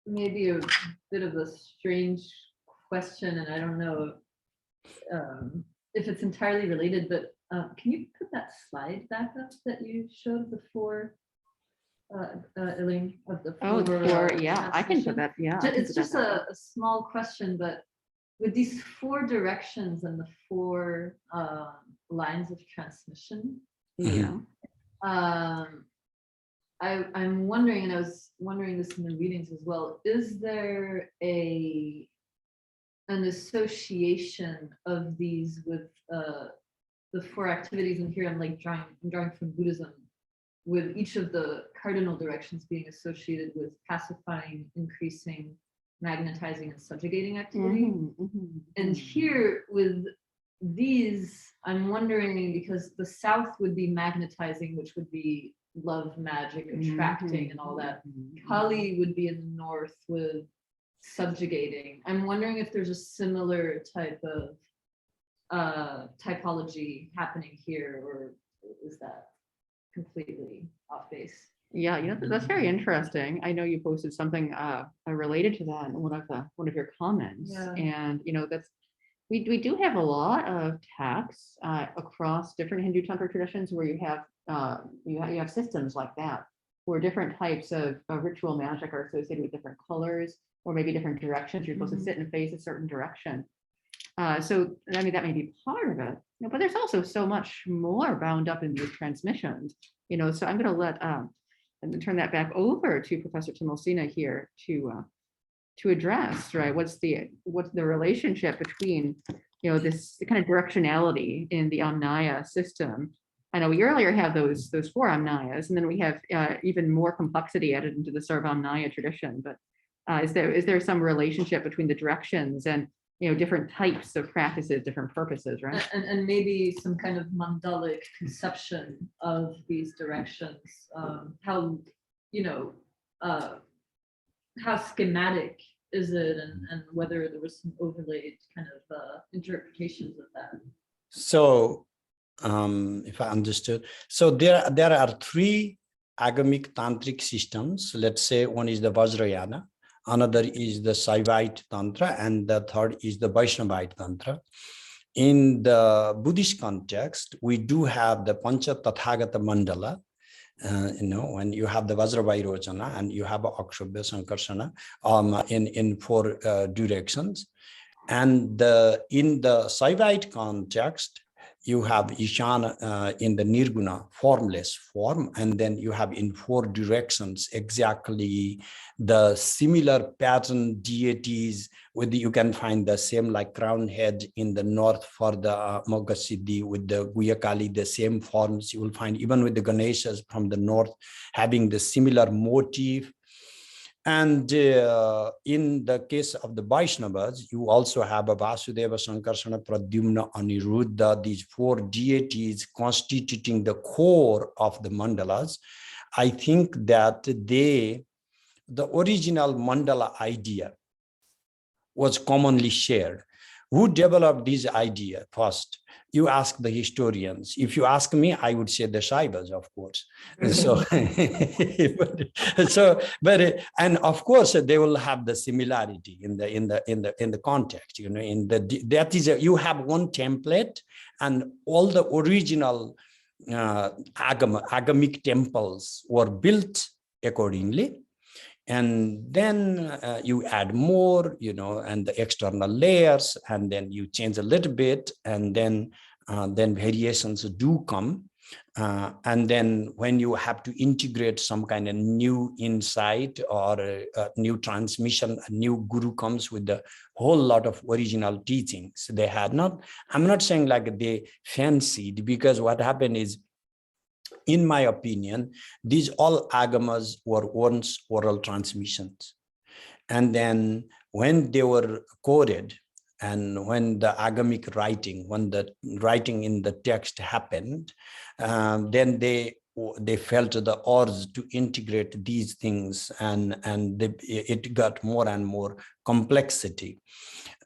maybe a bit of a strange question, and I don't know if it's entirely related, but can you put that slide back up that you showed before, Elaine, of the four? Yeah, I can put that. Yeah, it's just a small question, but with these four directions and the four lines of transmission, yeah. I'm wondering, and I was wondering this in the readings as well, is there an association of these with the four activities? And here I'm drawing from Buddhism, with each of the cardinal directions being associated with pacifying, increasing, magnetizing, and subjugating activity. And here with these, I'm wondering, because the south would be magnetizing, which would be love, magic, attracting, and all that. Kali would be in the north with subjugating. I'm wondering if there's a similar type of typology happening here, or is that completely off base? Yeah, that's very interesting. I know you posted something related to that in one of your comments. Yeah. And that's we do have a lot of texts across different Hindu tantra traditions where you have systems like that. where different types of ritual magic are associated with different colors, or maybe different directions. You're supposed to sit and face a certain direction. So I mean, that may be part of it, but there's also so much more bound up in these transmissions, so I'm going to let and turn that back over to Professor Timalsina here to address, right? What's the relationship between, this kind of directionality in the āmnāya system. I know we earlier have those 4 āmnāyas, and then we have even more complexity added into the Sarvamnaya tradition. But is there some relationship between the directions and different types of practices, different purposes, right? And maybe some kind of mandalic conception of these directions, how schematic is it, and whether there was some overlaid kind of interpretations of that. So if I understood, so there are 3 agamic tantric systems. Let's say one is the Vajrayana, another is the Shaivite Tantra, and the third is the Vaishnavite Tantra. In the Buddhist context, we do have the Pancha Tathagata Mandala, when you have the Vajravirojana and you have Akshobhya Sankarsana in 4 directions. And in the Shaivite context, you have Ishana in the Nirguna, formless form, and then you have in 4 directions exactly the similar pattern deities. You can find the same like crown head in the north for the Mogasiddhi, with the Guyakali, the same forms you will find even with the Ganeshas from the north having the similar motif. And in the case of the Vaishnavas, you also have a Vasudeva, Sankarsana, Pradyumna, Aniruddha, these 4 deities constituting the core of the mandalas. I think that the original mandala idea was commonly shared. Who developed this idea first? You ask the historians. If you ask me, I would say the Shaivas, of course. And of course they will have the similarity in the context. You have one template, and all the original agamic temples were built accordingly. And then you add more, and the external layers, and then you change a little bit, and then variations do come. And then when you have to integrate some kind of new insight or a new transmission, a new guru comes with a whole lot of original teachings they had not. I'm not saying like they fancied, because what happened is, in my opinion, these all agamas were once oral transmissions. And then when they were coded, and when the agamic writing, when the writing in the text happened, then they felt the urge to integrate these things, and it got more and more complexity.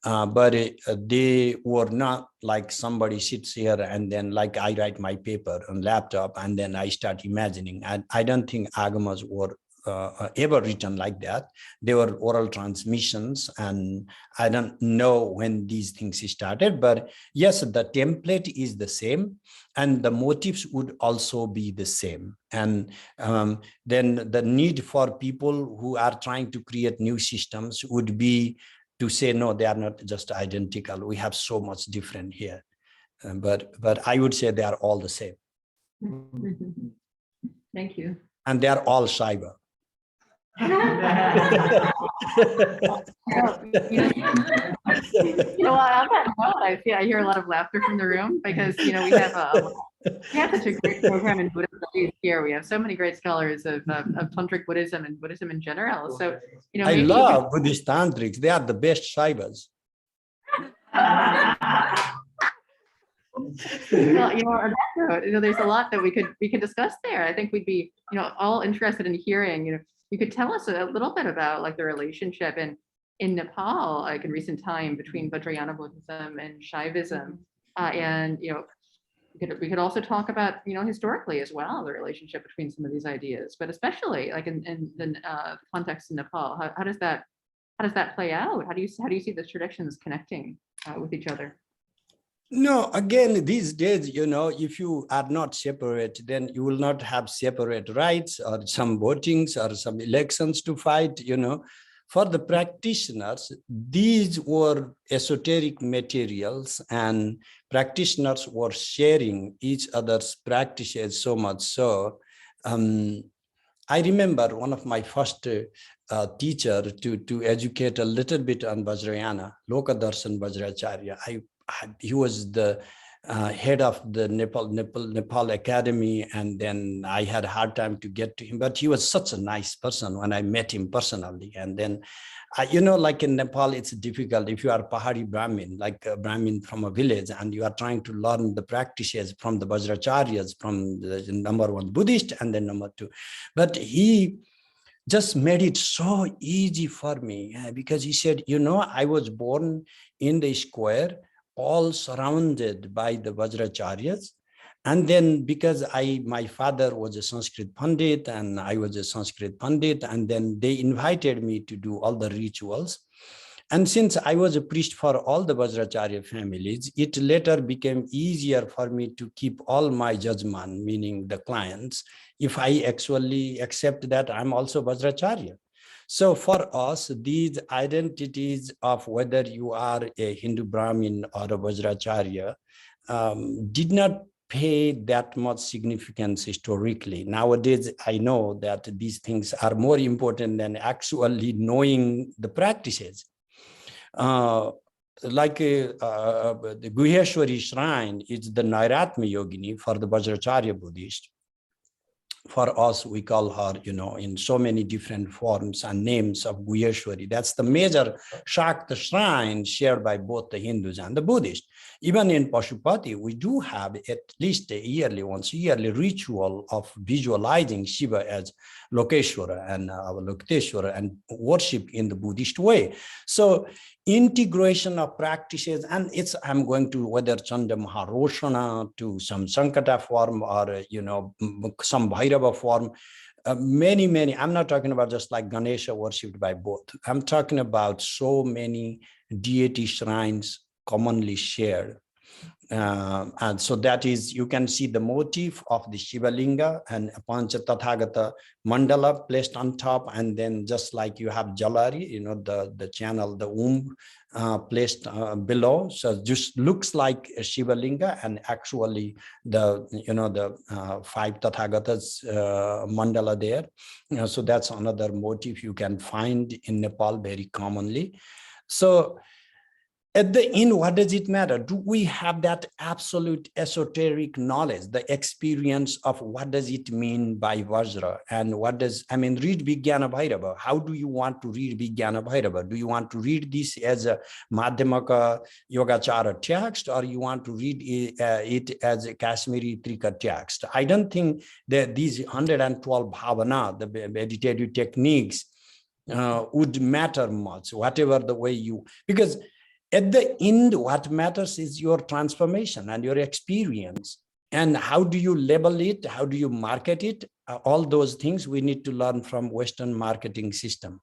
But they were not like somebody sits here and then like I write my paper on laptop and then I start imagining. And I don't think agamas were ever written like that. They were oral transmissions, and I don't know when these things started, but yes, the template is the same, and the motifs would also be the same. And then the need for people who are trying to create new systems would be to say, no, they are not just identical. We have so much different here. But I would say they are all the same. Thank you. And they are all Shaiva. You know what? On that note, I hear a lot of laughter from the room, because we have such a great program in Buddhist studies here. We have so many great scholars of Tantric Buddhism and Buddhism in general. So I love Buddhist Tantrics. They are the best Shaivas. Well, there's a lot that we could discuss there. I think we'd be all interested in hearing. You could tell us a little bit about like the relationship in Nepal, like in recent time, between Vajrayana Buddhism and Shaivism, and we could also talk about historically as well, the relationship between some of these ideas, but especially like in the context in Nepal. How does that play out? How do you see the traditions connecting with each other? No, again, these days, if you are not separate, then you will not have separate rights or some votings or some elections to fight, For the practitioners, these were esoteric materials, and practitioners were sharing each other's practices so much so. I remember one of my first teacher to educate a little bit on Vajrayana, Lokadarshan Vajracharya. He was the head of the Nepal Academy, and then I had a hard time to get to him, but he was such a nice person when I met him personally. And then, like in Nepal, it's difficult if you are Pahari Brahmin, like a Brahmin from a village, and you are trying to learn the practices from the Vajracharyas, from the number one Buddhist and then number two. But he just made it so easy for me because he said, I was born in the square, all surrounded by the Vajracharyas. And then because my father was a Sanskrit Pandit and I was a Sanskrit Pandit, and then they invited me to do all the rituals. And since I was a priest for all the Vajracharya families, it later became easier for me to keep all my judgment, meaning the clients, if I actually accept that I'm also Vajracharya. So for us, these identities of whether you are a Hindu Brahmin or a Vajracharya did not pay that much significance historically. Nowadays, I know that these things are more important than actually knowing the practices. The Guhyeshwari shrine is the Nairatma Yogini for the Vajracharya Buddhist. For us, we call her, in so many different forms and names of Guhyeshwari. That's the major Shakta shrine shared by both the Hindus and the Buddhists. Even in Pashupati, we do have at least once a yearly ritual of visualizing Shiva as Lokeshwara and Lokiteshwara and worship in the Buddhist way. So integration of practices, and I'm going to whether Chanda Maharoshana to some Sankata form or, some Bhairava form, many, I'm not talking about just like Ganesha worshipped by both. I'm talking about so many deity shrines commonly shared. And so that is, you can see the motif of the Shiva liṅga and Pancha Tathagata mandala placed on top, and then just like you have Jalari, the channel, the womb placed below. So just looks like a Shiva liṅga, and actually the five Tathagatas mandala there. So that's another motif you can find in Nepal very commonly. So at the end, what does it matter? Do we have that absolute esoteric knowledge, the experience of what does it mean by Vajra? And read Vijnana Bhairava. How do you want to read Vijnana Bhairava? Do you want to read this as a Madhyamaka Yogavasistha text, or you want to read it as a Kashmiri Trika text? I don't think that these 112 bhavana, the meditative techniques, would matter much, whatever the way because at the end, what matters is your transformation and your experience. And how do you label it? How do you market it? All those things we need to learn from Western marketing system.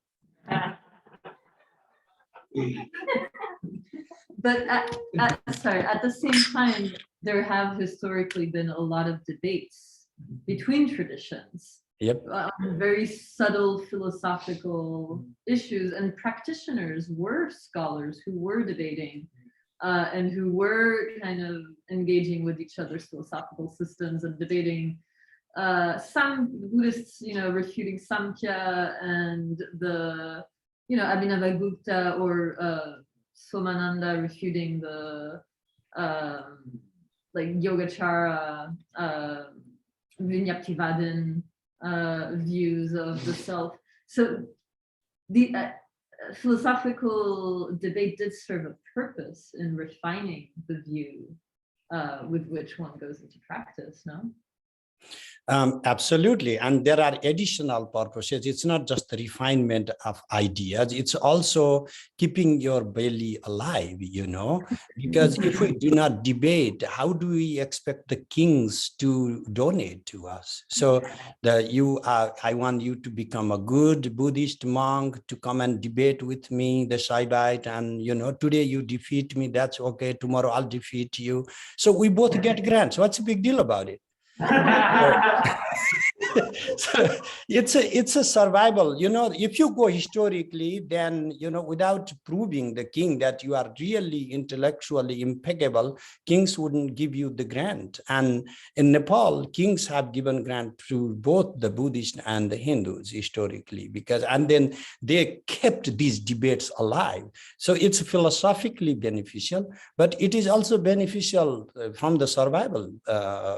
But at the same time, there have historically been a lot of debates between traditions. Yep. Very subtle philosophical issues, and practitioners were scholars who were debating and who were kind of engaging with each other's philosophical systems and debating. Some Buddhists, refuting Samkhya, and the, Abhinavagupta or Somananda refuting the Yogacara, Vinyaptivadin views of the self. So the philosophical debate did serve a purpose in refining the view with which one goes into practice, no? Absolutely. And there are additional purposes. It's not just the refinement of ideas. It's also keeping your belly alive, because if we do not debate, how do we expect the kings to donate to us? So I want you to become a good Buddhist monk to come and debate with me, the Shaivite, and, today you defeat me, that's okay. Tomorrow I'll defeat you. So we both get grants. What's the big deal about it? So it's a survival. If you go historically, then without proving the king that you are really intellectually impeccable, kings wouldn't give you the grant. And in Nepal, kings have given grant to both the Buddhists and the Hindus historically, and then they kept these debates alive. So it's philosophically beneficial, but it is also beneficial from the survival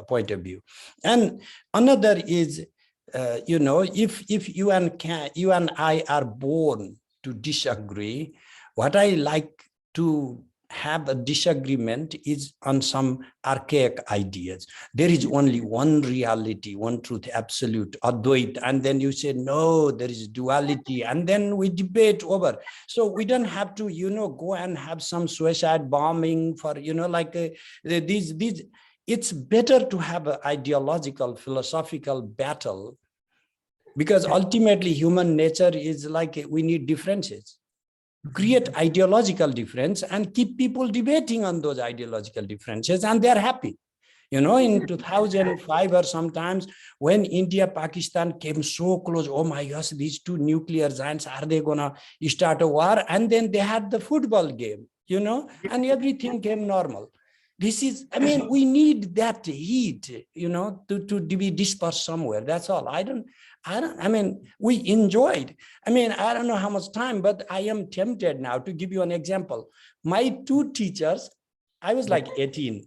point of view. And another is, if you and I are born to disagree, what I like to have a disagreement is on some archaic ideas. There is only one reality, one truth, absolute, Advaita, and then you say, no, there is duality, and then we debate over. So we don't have to, go and have some suicide bombing for, these. It's better to have an ideological, philosophical battle, because ultimately human nature is like we need differences. Create ideological difference and keep people debating on those ideological differences, and they're happy. In 2005 or sometimes when India, Pakistan came so close, oh my gosh, these two nuclear giants, are they gonna start a war? And then they had the football game, and everything came normal. This is, we need that heat, to be dispersed somewhere. That's all. We enjoyed. I don't know how much time, but I am tempted now to give you an example. My two teachers, I was like 18.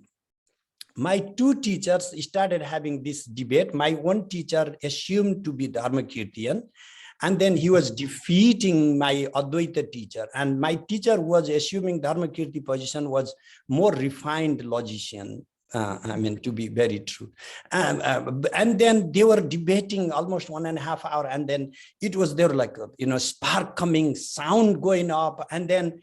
My two teachers started having this debate. My one teacher assumed to be Dharmakirtiyan, and then he was defeating my Advaita teacher. And my teacher was assuming Dharmakirti position was more refined logician, to be very true. And then they were debating almost 1.5 hours. And then there were like, spark coming, sound going up. And then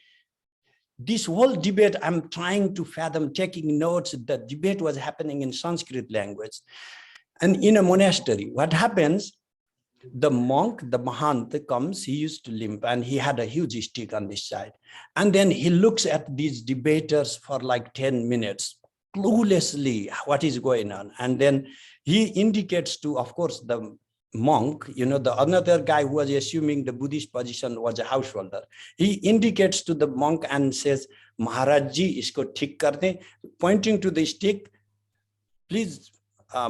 this whole debate, I'm trying to fathom, taking notes. The debate was happening in Sanskrit language. And in a monastery, what happens? The monk, the Mahant comes, he used to limp, and he had a huge stick on this side. And then he looks at these debaters for like 10 minutes, cluelessly, what is going on. And then he indicates to, of course, the monk, the another guy who was assuming the Buddhist position was a householder. He indicates to the monk and says, Maharaj ji, isko thik kar de, pointing to the stick, please,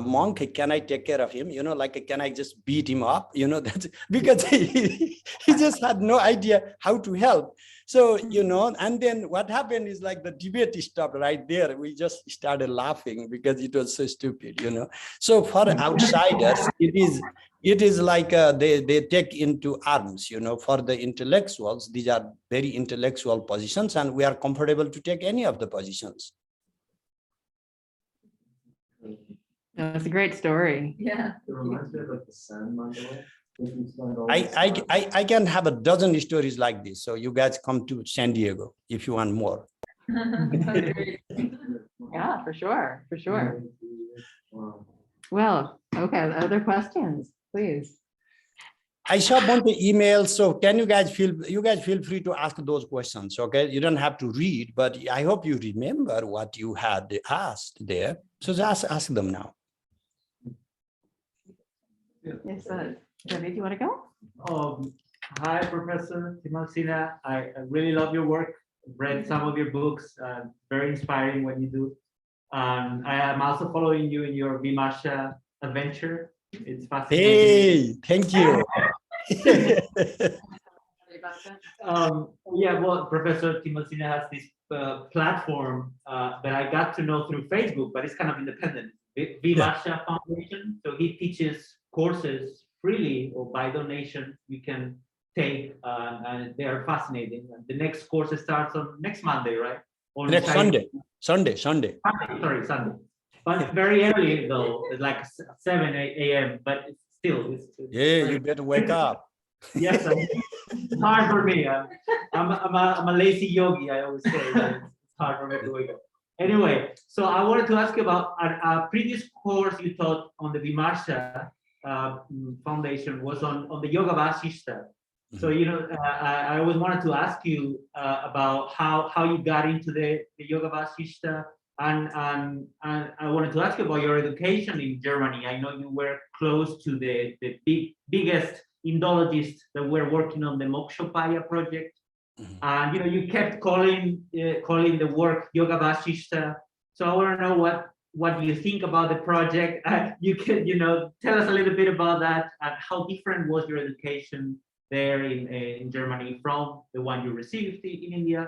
monk, can I take care of him? Can I just beat him up? That's because he just had no idea how to help. So, and then what happened is like the debate stopped right there. We just started laughing because it was so stupid, So for outsiders, it is like they take into arms, For the intellectuals, these are very intellectual positions, and we are comfortable to take any of the positions. That's a great story. Yeah. It reminds me of like the sun mandala. I can have a dozen stories like this. So you guys come to San Diego if you want more. Yeah, for sure. Wow. Well, okay, other questions, please. I saw a bunch of emails, so can you guys feel free to ask those questions, okay? You don't have to read, but I hope you remember what you had asked there. So just ask them now. Yes, David, you want to go? Hi, Professor Timalsina. I really love your work. I've read some of your books. Very inspiring what you do. I am also following you in your Vimasha adventure. It's fascinating. Hey, thank you. Yeah, well, Professor Timalsina has this platform that I got to know through Facebook, but it's kind of independent. Vimasha Foundation. So he teaches courses freely or by donation you can take, and they are fascinating. And the next course starts on next Monday, right? Or Next Sunday. Sunday. But very early though, it's like 7 a.m. But it's still, Yeah, you better wake up. Yes, it's hard for me. I'm a lazy yogi. I always say that it's hard for me to wake up. Anyway, so I wanted to ask you about a previous course you taught on the Vimarsha foundation was on the Yogavasistha. So I always wanted to ask you about how you got into the Yogavasistha, and I wanted to ask you about your education in Germany. I know you were close to the biggest Indologists that were working on the Mokshopaya project, and you kept calling the work Yogavasistha. So I want to know what you think about the project. You can tell us a little bit about that, and how different was your education there in Germany from the one you received in India,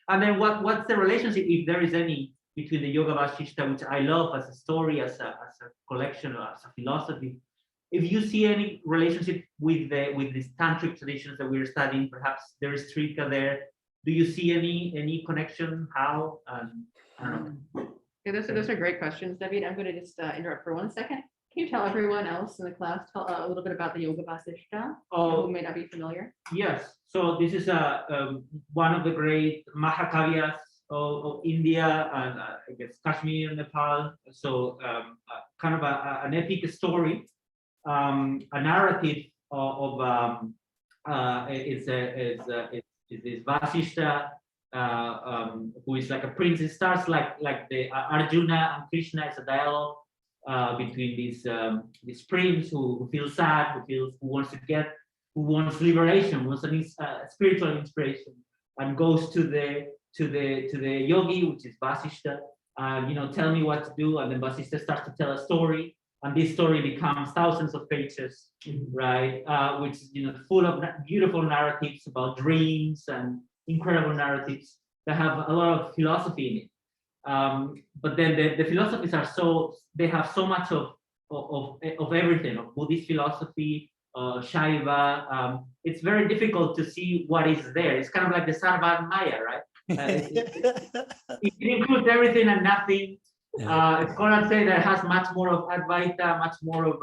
and then what's the relationship, if there is any, between the Yogavasistha, which I love as a story, as a collection, or as a philosophy. If you see any relationship with these tantric traditions that we're studying, perhaps there is Trika there. Do you see any connection? How? I don't know. Yeah, those are great questions, David. I'm going to just interrupt for 1 second. Can you tell everyone else in the class a little bit about the Yogavasistha, who may not be familiar? Yes. So this is one of the great Mahakavyas of India, and I guess Kashmir and Nepal. So kind of an epic story. A narrative of is this Vasishtha, who is like a prince. It starts like the Arjuna and Krishna is a dialogue between this prince who feels sad, who wants liberation, wants a spiritual inspiration, and goes to the yogi, which is Vasishtha, tell me what to do, and then Vasishtha starts to tell a story. And this story becomes thousands of pages, right? Which is full of beautiful narratives about dreams and incredible narratives that have a lot of philosophy in it. But then the philosophies they have so much of everything, of Buddhist philosophy, Shaiva. It's very difficult to see what is there. It's kind of like the Sarvamnāya, right? It includes everything and nothing. Scholars say that it has much more of Advaita, much more of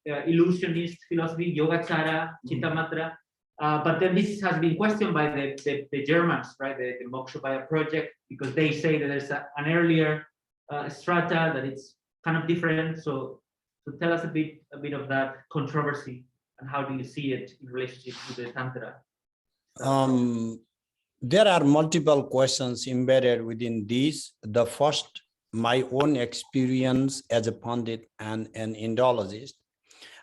illusionist philosophy, Yogācārya, Chittamatra. But then this has been questioned by the Germans, right? The Mokshopaya project, because they say that there's an earlier strata that it's kind of different. So tell us a bit of that controversy, and how do you see it in relationship to the Tantra? There are multiple questions embedded within these. The first, my own experience as a Pandit and an Indologist.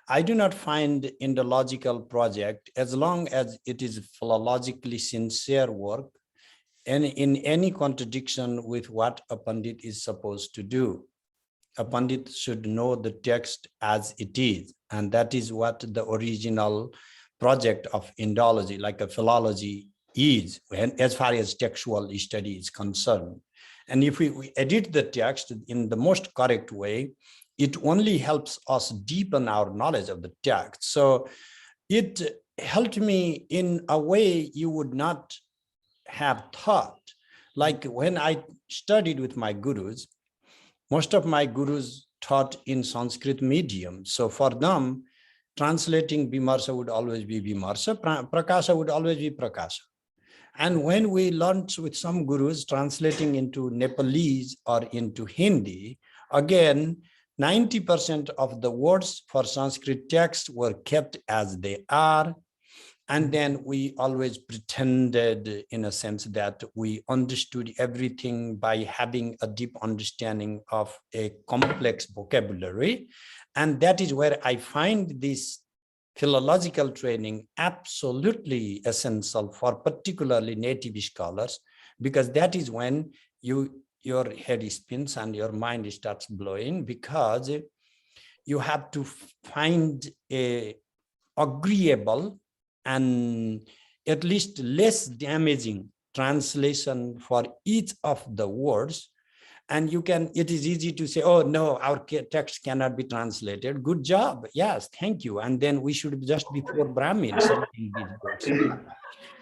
I do not find Indological project, as long as it is philologically sincere work, and in any contradiction with what a Pandit is supposed to do. A Pandit should know the text as it is, and that is what the original project of Indology, like a philology, is, and as far as textual study is concerned. And if we edit the text in the most correct way, it only helps us deepen our knowledge of the text. So it helped me in a way you would not have thought. Like when I studied with my gurus, most of my gurus taught in Sanskrit medium. So for them, translating Vimarsha would always be Vimarsha, Prakasha would always be Prakasha. And when we learned with some gurus translating into Nepalese or into Hindi, again, 90% of the words for Sanskrit text were kept as they are. And then we always pretended, in a sense, that we understood everything by having a deep understanding of a complex vocabulary. And that is where I find this philological training absolutely essential for particularly native scholars, because that is when your head spins and your mind starts blowing, because you have to find a agreeable and at least less damaging translation for each of the words. And you can, it is easy to say, oh no, our text cannot be translated. Good job. Yes, thank you. And then we should just be poor Brahmins reading these books.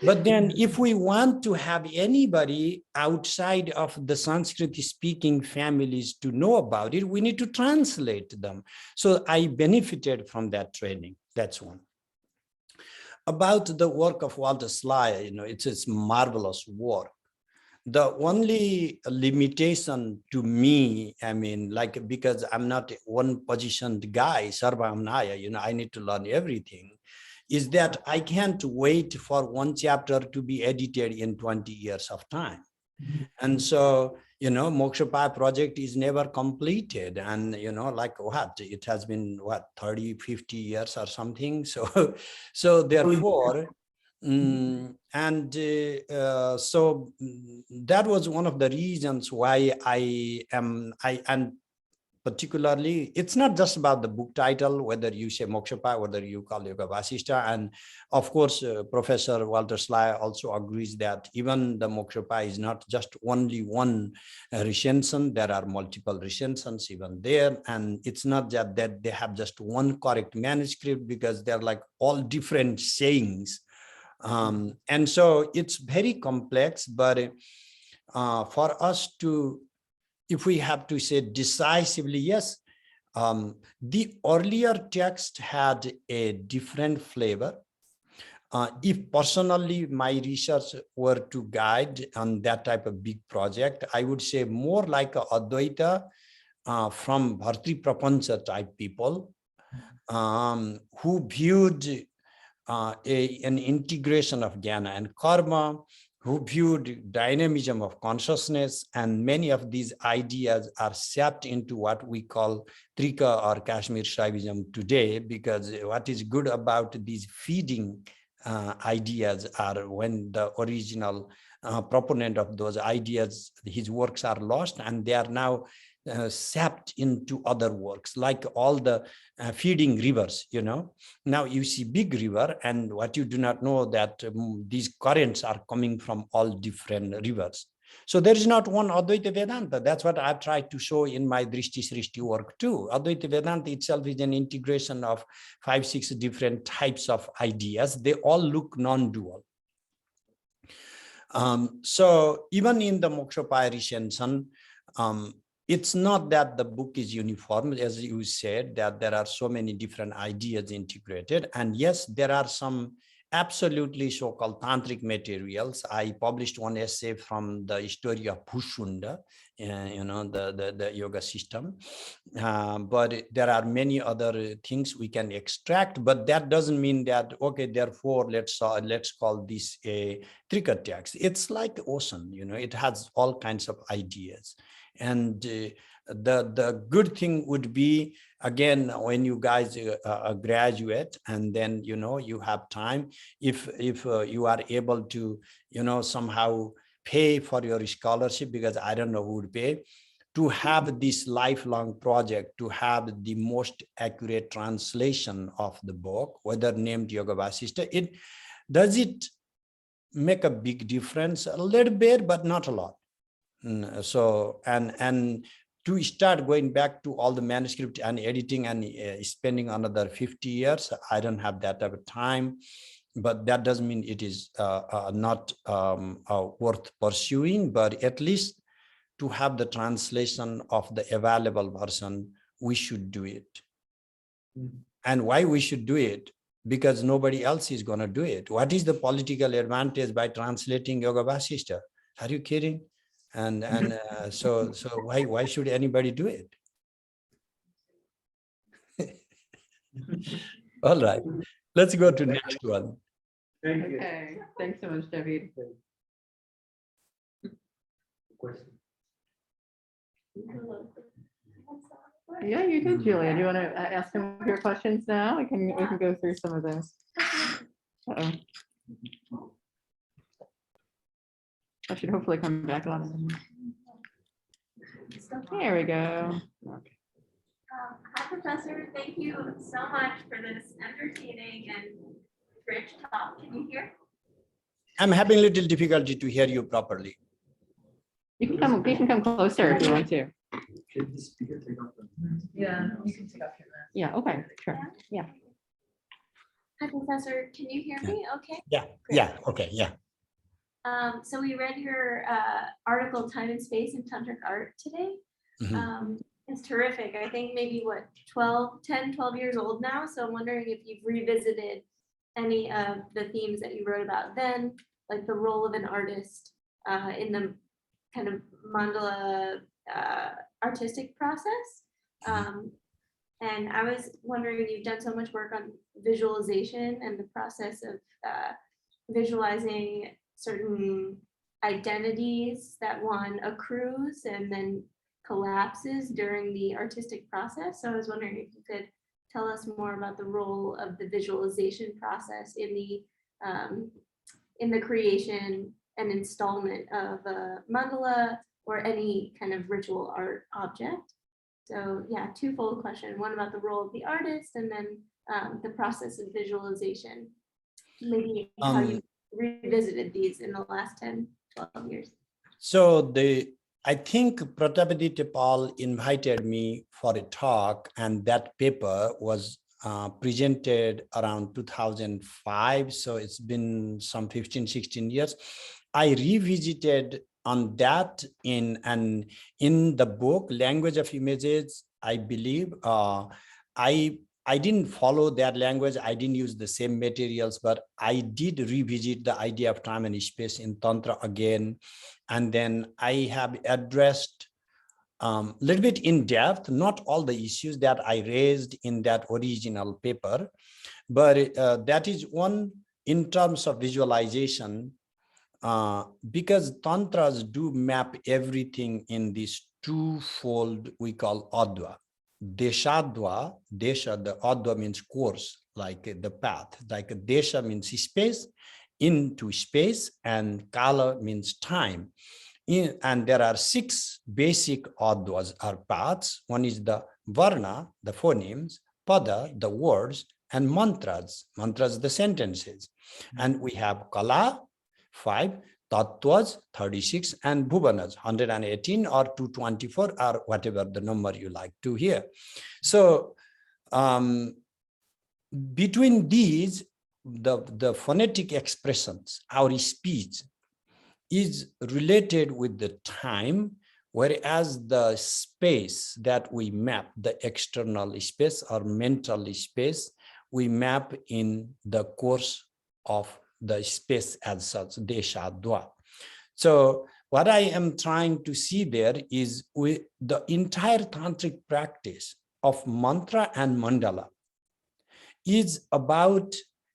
But then if we want to have anybody outside of the Sanskrit speaking families to know about it, we need to translate them. So I benefited from that training. That's one. About the work of Walter Slyer, you know, it's marvelous work. The only limitation to me, I mean, like, because I'm not one positioned guy, Sarvāmnāya, you know, I need to learn everything, is that I can't wait for one chapter to be edited in 20 years of time. And so, you know, Moksha project is never completed. And, you know, like what, it has been what, 30, 50 years or something. So therefore, so that was one of the reasons why and particularly, it's not just about the book title, whether you say Moksha, whether you call Yogavasistha. And of course, Professor Walter Slyer also agrees that even the Moksha is not just only one recension. There are multiple recensions even there. And it's not that they have just one correct manuscript, because they're like all different sayings. And so it's very complex, but for us to, if we have to say decisively, yes, the earlier text had a different flavor. If personally my research were to guide on that type of big project, I would say more like a Advaita from Bharti Prapancha type people who viewed an integration of jnana and karma, who viewed dynamism of consciousness, and many of these ideas are sapped into what we call Trika or Kashmir Shaivism today, because what is good about these feeding ideas are when the original proponent of those ideas, his works are lost, and they are now sapped into other works, like all the feeding rivers, you know. Now you see big river, and what you do not know that these currents are coming from all different rivers. So there is not one Advaita Vedanta. That's what I've tried to show in my Drishti Srishti work too. Advaita Vedanta itself is an integration of 5-6 different types of ideas. They all look non-dual. So even in the Moksha recension, it's not that the book is uniform, as you said, that there are so many different ideas integrated. And yes, there are some absolutely so-called tantric materials. I published one essay from the story of Bhushunda, you know, the yoga system. But there are many other things we can extract, but that doesn't mean that, okay, therefore let's call this a Trika text. It's like ocean, you know, it has all kinds of ideas. And the good thing would be, again, when you guys graduate and then, you know, you have time, if you are able to, you know, somehow pay for your scholarship, because I don't know who would pay, to have this lifelong project, to have the most accurate translation of the book, whether named Yogavasistha, does it make a big difference? A little bit, but not a lot. So, and to start going back to all the manuscript and editing and spending another 50 years, I don't have that type of time, but that doesn't mean it is not worth pursuing, but at least to have the translation of the available version, we should do it. And why we should do it? Because nobody else is going to do it. What is the political advantage by translating Yogavasistha? Are you kidding? And so why should anybody do it? All right, let's go to next one. Thank you. Okay, thanks so much, David. Question. Yeah, you did, Julia. Do you want to ask some of your questions now? We can go through some of those. Uh-oh. I should hopefully come back on. There we go. Hi, Professor. Thank you so much for this entertaining and rich talk. Can you hear? I'm having a little difficulty to hear you properly. You can come closer if you want to. Can the speaker take off the- Yeah, you can take off your mask. Yeah, okay, sure. Yeah. Hi, Professor. Can you hear me? Okay. Yeah, yeah, okay, yeah. So we read your article, Time and Space in Tantric Art today. Mhm. It's terrific. I think maybe what, 12 years old now. So I'm wondering if you've revisited any of the themes that you wrote about then, like the role of an artist in the kind of mandala artistic process. And I was wondering, you've done so much work on visualization and the process of visualizing certain identities that one accrues and then collapses during the artistic process. So I was wondering if you could tell us more about the role of the visualization process in the creation and installment of a mandala or any kind of ritual art object. So yeah, twofold question, one about the role of the artist and then the process of visualization. Maybe how you revisited these in the last 10, 12 years. So I think Pratapadi Paul invited me for a talk, and that paper was presented around 2005. So it's been some 15, 16 years. I revisited on that in the book, Language of Images, I believe. I didn't follow that language. I didn't use the same materials, but I did revisit the idea of time and space in Tantra again. And then I have addressed a little bit in depth, not all the issues that I raised in that original paper, but that is one in terms of visualization, because Tantras do map everything in this twofold we call Adva. Deshadva, Desha, the Adva means course, like the path, like Desha means space, into space, and Kala means time. And there are 6 basic Advas or paths. One is the Varna, the phonemes, Pada, the words, and mantras, the sentences. And we have Kala, 5, Tattvas, 36, and Bhuvanas, 118 or 224 or whatever the number you like to hear. So between these, the phonetic expressions, our speech is related with the time, whereas the space that we map, the external space or mental space, we map in the course of the space as such, Deshadva. So what I am trying to see there is with the entire tantric practice of mantra and mandala is about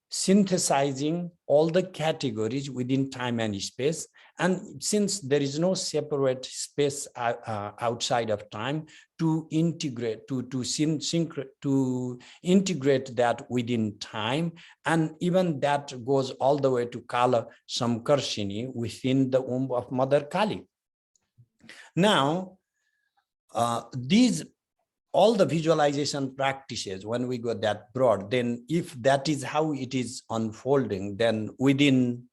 synthesizing all the categories within time and space. And since there is no separate space outside of time, to integrate, to integrate that within time, and even that goes all the way to Kala Samkarshini within the womb of Mother Kali. Now, all the visualization practices, when we go that broad, then if that is how it is unfolding, then within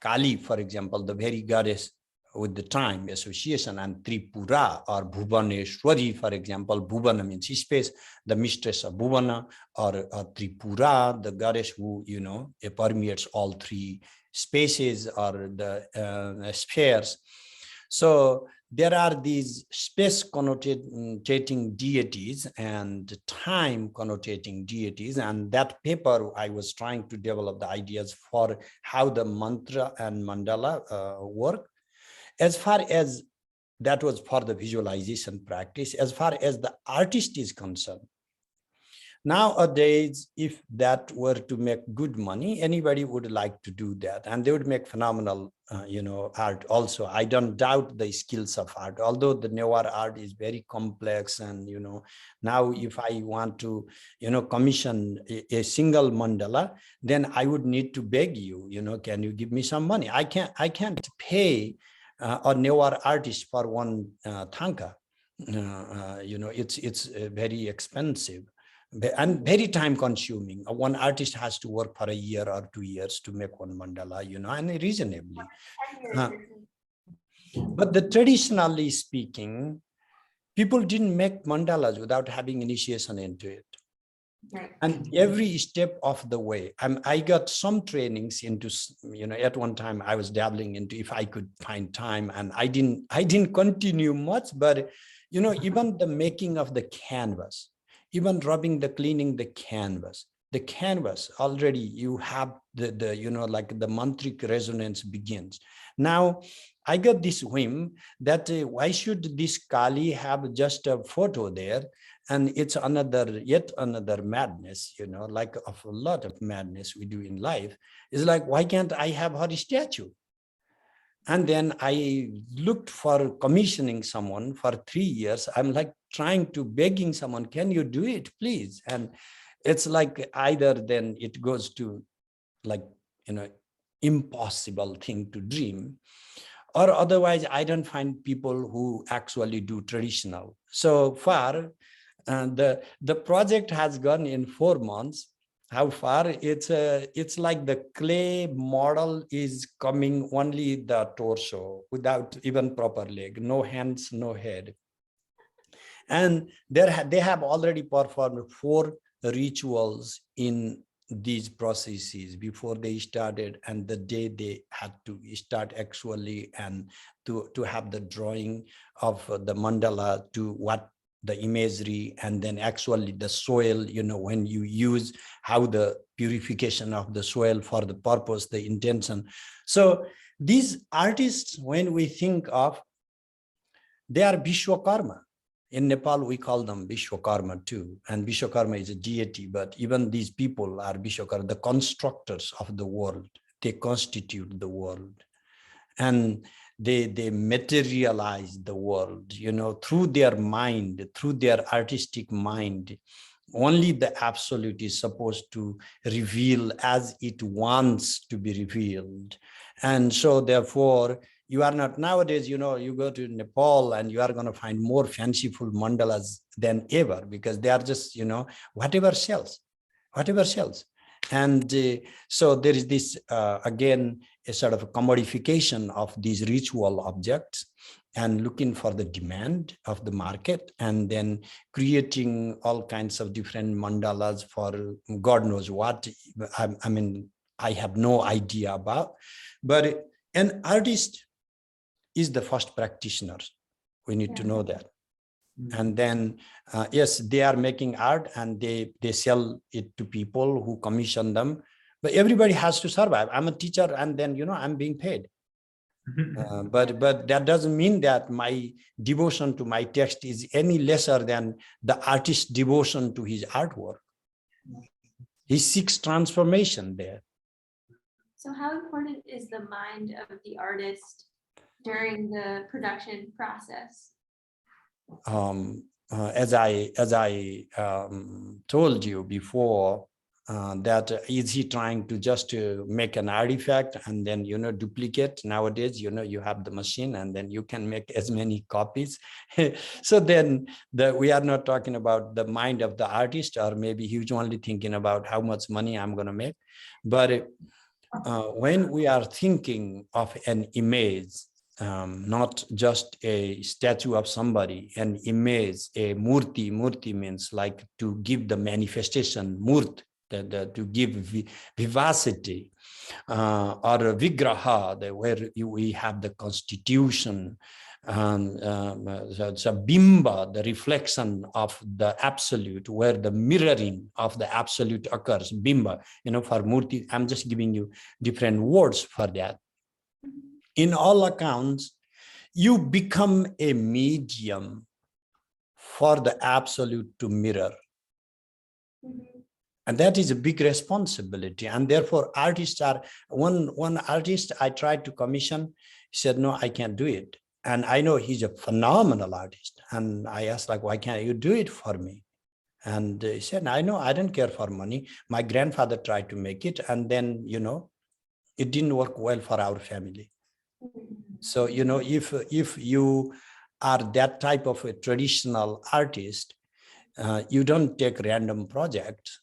Kali, for example, the very goddess with the time association, and Tripura or Bhuvaneshwari, for example, Bhuvana means space, the mistress of Bhuvana, or Tripura, the goddess who, permeates all 3 spaces or the spheres. So there are these space connotating deities and time connotating deities. And that paper, I was trying to develop the ideas for how the mantra and mandala work. As far as that was for the visualization practice, as far as the artist is concerned, nowadays, if that were to make good money, anybody would like to do that, and they would make phenomenal, art also. I don't doubt the skills of art, although the Newar art is very complex. And, now if I want to, commission a single mandala, then I would need to beg you, can you give me some money? I can't pay a Newar artist for one tanka. It's very expensive and very time consuming. One artist has to work for a year or 2 years to make one mandala, and reasonably. But the traditionally speaking, people didn't make mandalas without having initiation into it. Right. And every step of the way, I got some trainings into, at one time I was dabbling into if I could find time, and I didn't continue much, but, even the making of the canvas, even cleaning the canvas already you have like the mantric resonance begins. Now, I got this whim that why should this Kali have just a photo there? And it's yet another madness, like of a lot of madness we do in life. It's like, why can't I have her statue? And then I looked for commissioning someone for 3 years. I'm like begging someone, can you do it, please? And it's like either then it goes to like, impossible thing to dream, or otherwise I don't find people who actually do traditional. So far, the project has gone in 4 months. How far? It's like the clay model is coming only the torso without even proper leg, no hands, no head. And they have already performed 4 rituals in these processes before they started, and the day they had to start actually and to have the drawing of the mandala, to what the imagery, and then actually the soil, when you use how the purification of the soil for the purpose, the intention. So these artists, when we think of, they are Vishwakarma. In Nepal, we call them Vishwakarma too. And Vishwakarma is a deity, but even these people are Vishwakarma, the constructors of the world. They constitute the world. And they materialize the world, through their mind, through their artistic mind. Only the absolute is supposed to reveal as it wants to be revealed. And so therefore, you are not nowadays, you go to Nepal and you are going to find more fanciful mandalas than ever, because they are just, whatever sells. And so there is this, again, a sort of a commodification of these ritual objects and looking for the demand of the market, and then creating all kinds of different mandalas for God knows what. I mean, I have no idea about, but an artist is the first practitioner. We need to know that. And then, yes, they are making art and they sell it to people who commission them, but everybody has to survive. I'm a teacher and then, I'm being paid. But that doesn't mean that my devotion to my text is any lesser than the artist's devotion to his artwork. He seeks transformation there. So how important is the mind of the artist during the production process? As I told you before, that is he trying to just make an artifact and then duplicate? Nowadays you have the machine and then you can make as many copies. So then we are not talking about the mind of the artist, or maybe he's only thinking about how much money I'm going to make. But when we are thinking of an image, not just a statue of somebody, an image, a murti. Murti means like to give the manifestation, murt, to give vivacity, or a vigraha, where we have the constitution, it's a bimba, the reflection of the absolute, where the mirroring of the absolute occurs, bimba. For murti, I'm just giving you different words for that. In all accounts, you become a medium for the absolute to mirror. And that is a big responsibility. And therefore, artists are, one artist I tried to commission, he said, no, I can't do it. And I know he's a phenomenal artist. And I asked, like, why can't you do it for me? And he said, I know, I don't care for money. My grandfather tried to make it. And then, it didn't work well for our family. So, if you are that type of a traditional artist, you don't take random projects.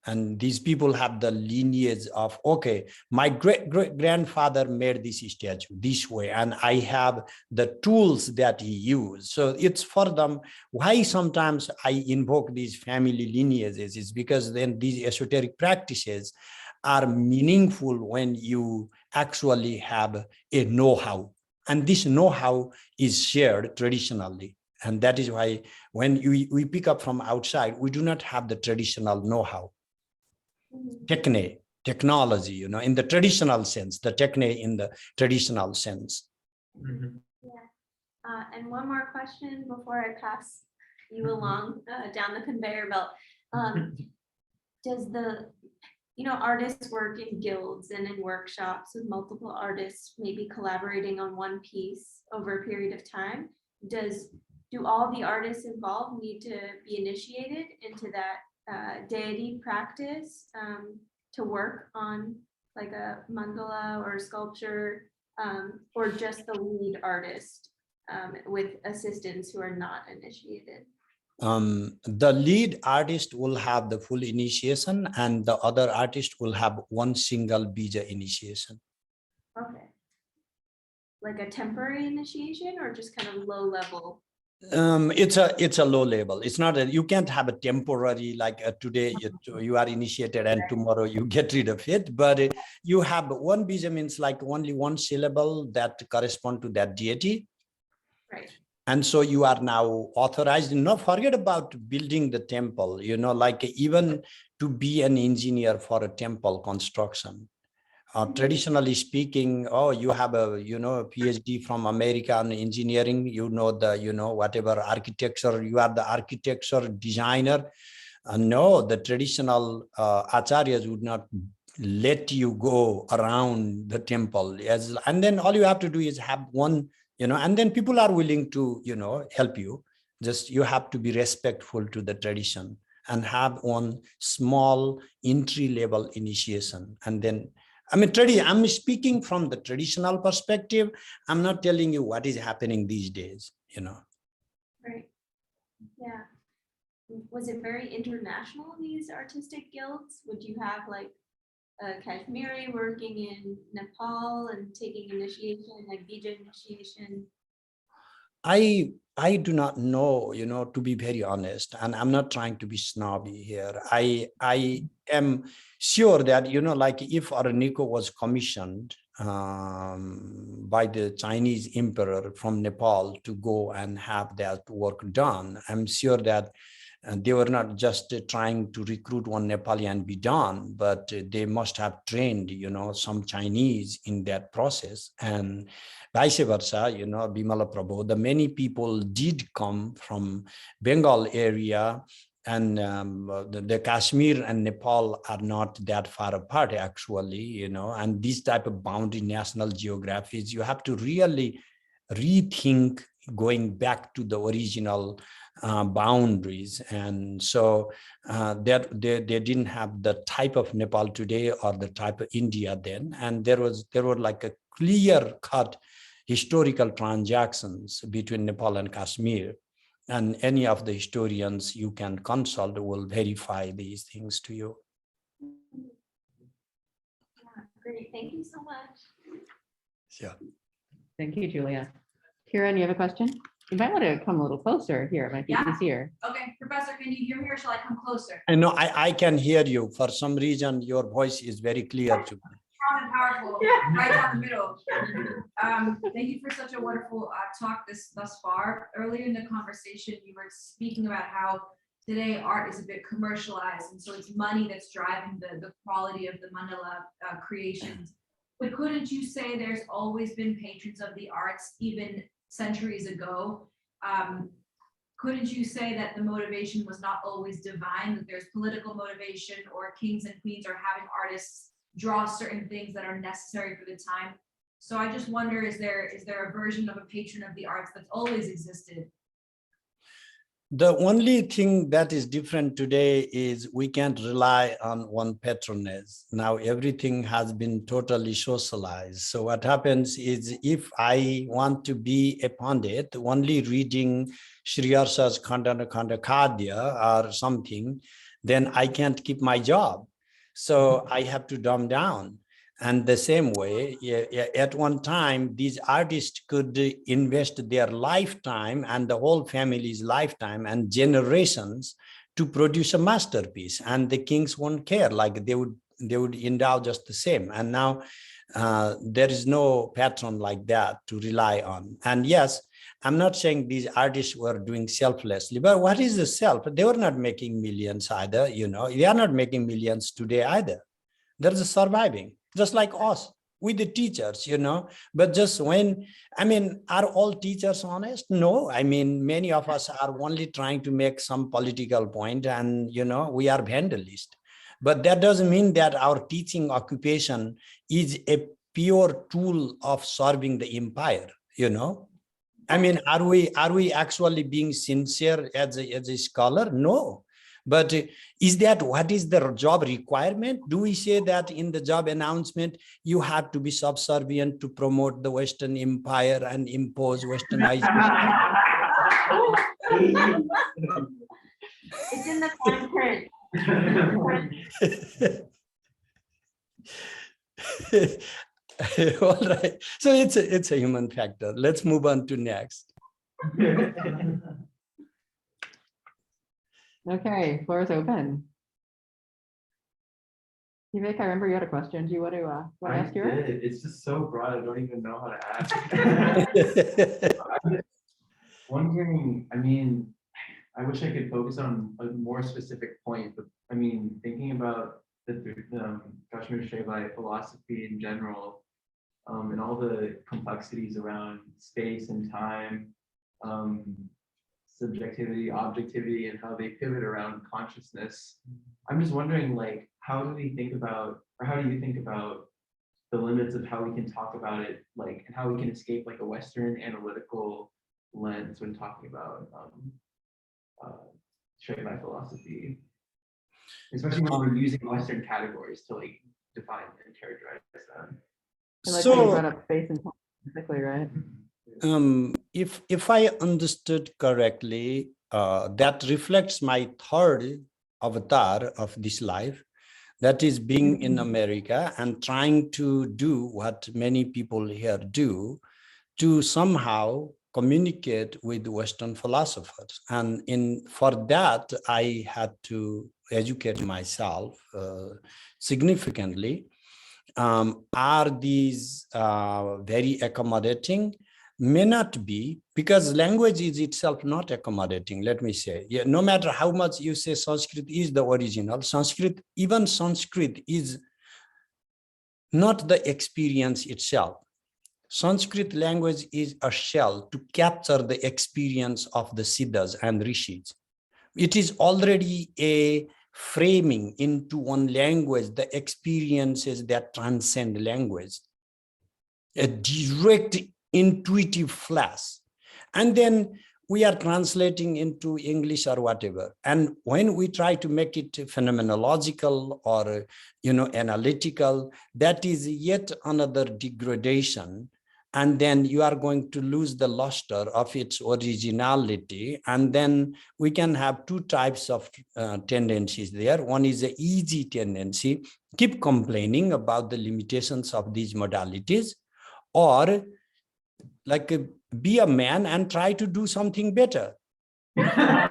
And these people have the lineage of, okay, my great-great-grandfather made this statue this way, and I have the tools that he used. So it's for them. Why sometimes I invoke these family lineages is because then these esoteric practices are meaningful when you actually have a know-how. And this know-how is shared traditionally. And that is why when we pick up from outside, we do not have the traditional know-how. Technology, you know, in the traditional sense, the techne in the traditional sense. Yeah. And one more question before I pass you along down the conveyor belt. Does artists work in guilds and in workshops with multiple artists, maybe collaborating on one piece over a period of time? Do all the artists involved need to be initiated into that deity practice to work on like a mandala or a sculpture, or just the lead artist with assistants who are not initiated? The lead artist will have the full initiation, and the other artist will have one single bija initiation. Okay. Like a temporary initiation or just kind of low level? It's a low level. It's not that you can't have a temporary, like today you are initiated and tomorrow you get rid of it, but you have one bija means like only one syllable that correspond to that deity. Right. And so you are now authorized. Not forget about building the temple, you know, like even to be an engineer for a temple construction. Traditionally speaking, oh, you have a PhD from American engineering, whatever architecture, you are the architecture designer. No, the traditional Ācāryas would not let you go around the temple. And then all you have to do is have one, and then people are willing to, help you. Just you have to be respectful to the tradition and have one small entry level initiation. And then I'm speaking from the traditional perspective. I'm not telling you what is happening these days, Right. Yeah. Was it very international, these artistic guilds? Would you have like a Kashmiri working in Nepal and taking initiation, like bija initiation? I do not know, to be very honest, and I'm not trying to be snobby here. I am sure that, like if Araniko was commissioned by the Chinese emperor from Nepal to go and have that work done, I'm sure that they were not just trying to recruit one Nepali and be done, but they must have trained, some Chinese in that process. And vice versa, Bimala Prabhu, the many people did come from Bengal area, and the Kashmir and Nepal are not that far apart actually, and these type of boundary national geographies, you have to really rethink going back to the original boundaries. And so that they didn't have the type of Nepal today or the type of India then, and there were like a clear cut historical transactions between Nepal and Kashmir, and any of the historians you can consult will verify these things to you. Yeah, great, thank you so much. Yeah. Thank you, Julia. Kieran, you have a question? You might want to come a little closer here. It might be easier. Okay, Professor, can you hear me or shall I come closer? I know I can hear you. For some reason, your voice is very clear to me. Strong and powerful, right down the middle. Thank you for such a wonderful talk thus far. Earlier in the conversation, you were speaking about how today art is a bit commercialized, and so it's money that's driving the quality of the mandala creations. But couldn't you say there's always been patrons of the arts, even centuries ago? Couldn't you say that the motivation was not always divine, that there's political motivation, or kings and queens are having artists draw certain things that are necessary for the time? So I just wonder, is there a version of a patron of the arts that's always existed? The only thing that is different today is we can't rely on one patronage. Now everything has been totally socialized. So what happens is, if I want to be a pandit, only reading Sri Arsa's Khanda Khanda Khadya or something, then I can't keep my job. So I have to dumb down. And the same way, at one time, these artists could invest their lifetime and the whole family's lifetime and generations to produce a masterpiece, and the kings won't care. Like they would endow just the same. And now there is no patron like that to rely on. And yes, I'm not saying these artists were doing selflessly, but what is the self? They were not making millions either, they are not making millions today either. There's a surviving, just like us with the teachers, but just when, are all teachers honest? No, many of us are only trying to make some political point, and, we are vandalists. But that doesn't mean that our teaching occupation is a pure tool of serving the empire, are we actually being sincere as a scholar? No. But is that what is the job requirement? Do we say that in the job announcement, you have to be subservient to promote the Western empire and impose Westernization? It's in the fine print. All right. So it's a human factor. Let's move on to next. Okay, floor is open. Vivek, I remember you had a question. Do you want to ask yours? It's just so broad, I don't even know how to ask. I'm just wondering, I wish I could focus on a more specific point, but thinking about the Kashmiri Śaiva philosophy in general, and all the complexities around space and time, subjectivity, objectivity, and how they pivot around consciousness. I'm just wondering, how do you think about the limits of how we can talk about it, and how we can escape a Western analytical lens when talking about Śaiva philosophy, especially when we're using Western categories to define and characterize them. I like how you brought up space and time specifically, right? If I understood correctly, that reflects my third avatar of this life, that is being in America and trying to do what many people here do, to somehow communicate with Western philosophers. And for that, I had to educate myself significantly. Are these very accommodating? May not be, because language is itself not accommodating, let me say. No matter how much you say Sanskrit is the original, even Sanskrit is not the experience itself. Sanskrit language is a shell to capture the experience of the Siddhas and Rishis. It is already a framing into one language, the experiences that transcend language, a direct intuitive flash. And then we are translating into English or whatever. And when we try to make it phenomenological or, analytical, that is yet another degradation. And then you are going to lose the luster of its originality. And then we can have two types of tendencies there. One is an easy tendency, keep complaining about the limitations of these modalities, or be a man and try to do something better. No,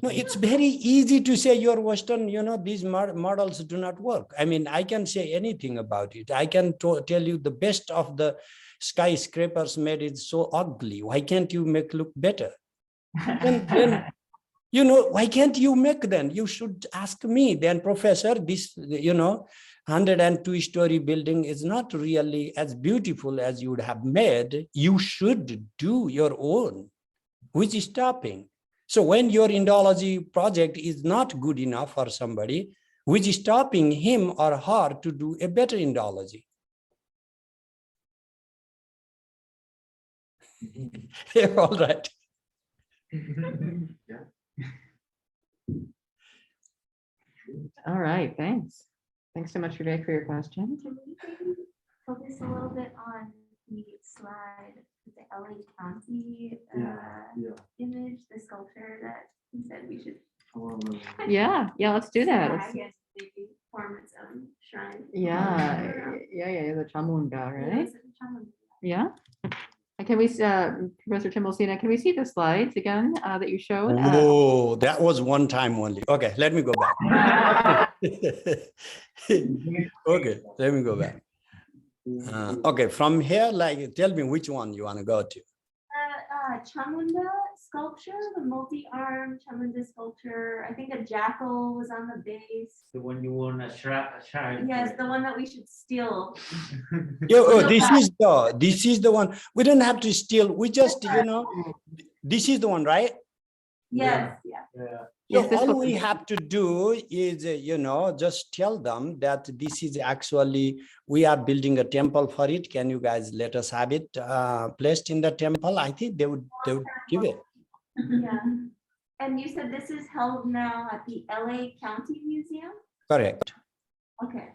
it's very easy to say you're Western, these models do not work. I can say anything about it. I can tell you the best of the skyscrapers made it so ugly. Why can't you make look better? Then, why can't you make then? You should ask me then, Professor, this, 102-story building is not really as beautiful as you would have made. You should do your own. Which is stopping? So when your Indology project is not good enough for somebody, which is stopping him or her to do a better Indology? All right. All right, thanks. Thanks so much, Vivek, for your question. Can we maybe focus a little bit on the slide, the LA County image, the sculpture that he said we should. Yeah, let's do that. I Let's- guess maybe form its own shrine. yeah, the Chamunda, right? Chamunda. Yeah. And can we, Professor Timalsina, can we see the slides again that you showed? Oh, that was one time only. Okay, let me go back. Okay, let me go back. Okay, from here, like, tell me which one you want to go to. Chamunda sculpture, the multi-armed Chamunda sculpture. I think a jackal was on the base. The one you want a shrine. Yes, the one that we should steal. This is the one. We don't have to steal. We just, this is the one, right? Yes, yeah. Yeah. So Yes, this all one. we have to do is, just tell them that this is actually, we are building a temple for it. Can you guys let us have it placed in the temple? I think they would give it. Yeah. And you said this is held now at the LA County Museum? Correct. Okay.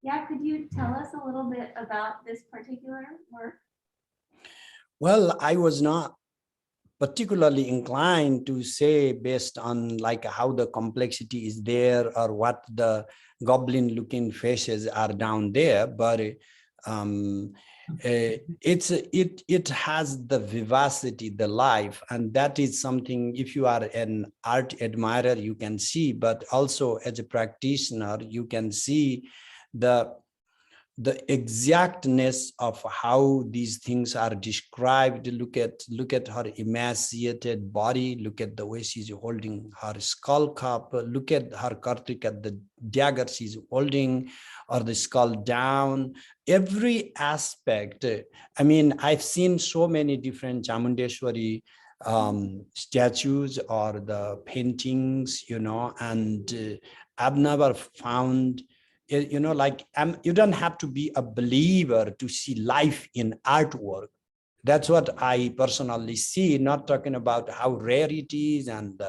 Yeah, could you tell us a little bit about this particular work? Well, I was not particularly inclined to say based on like how the complexity is there or what the goblin looking faces are down there, but it has the vivacity, the life, and that is something, if you are an art admirer, you can see, but also as a practitioner, you can see the exactness of how these things are described. Look at her emaciated body, look at the way she's holding her skull cup, look at her kartika, the dagger she's holding, or the skull down, every aspect. I mean, I've seen so many different Chamundeshwari statues or the paintings, and I've never found, you don't have to be a believer to see life in artwork. That's what I personally see, not talking about how rare it is and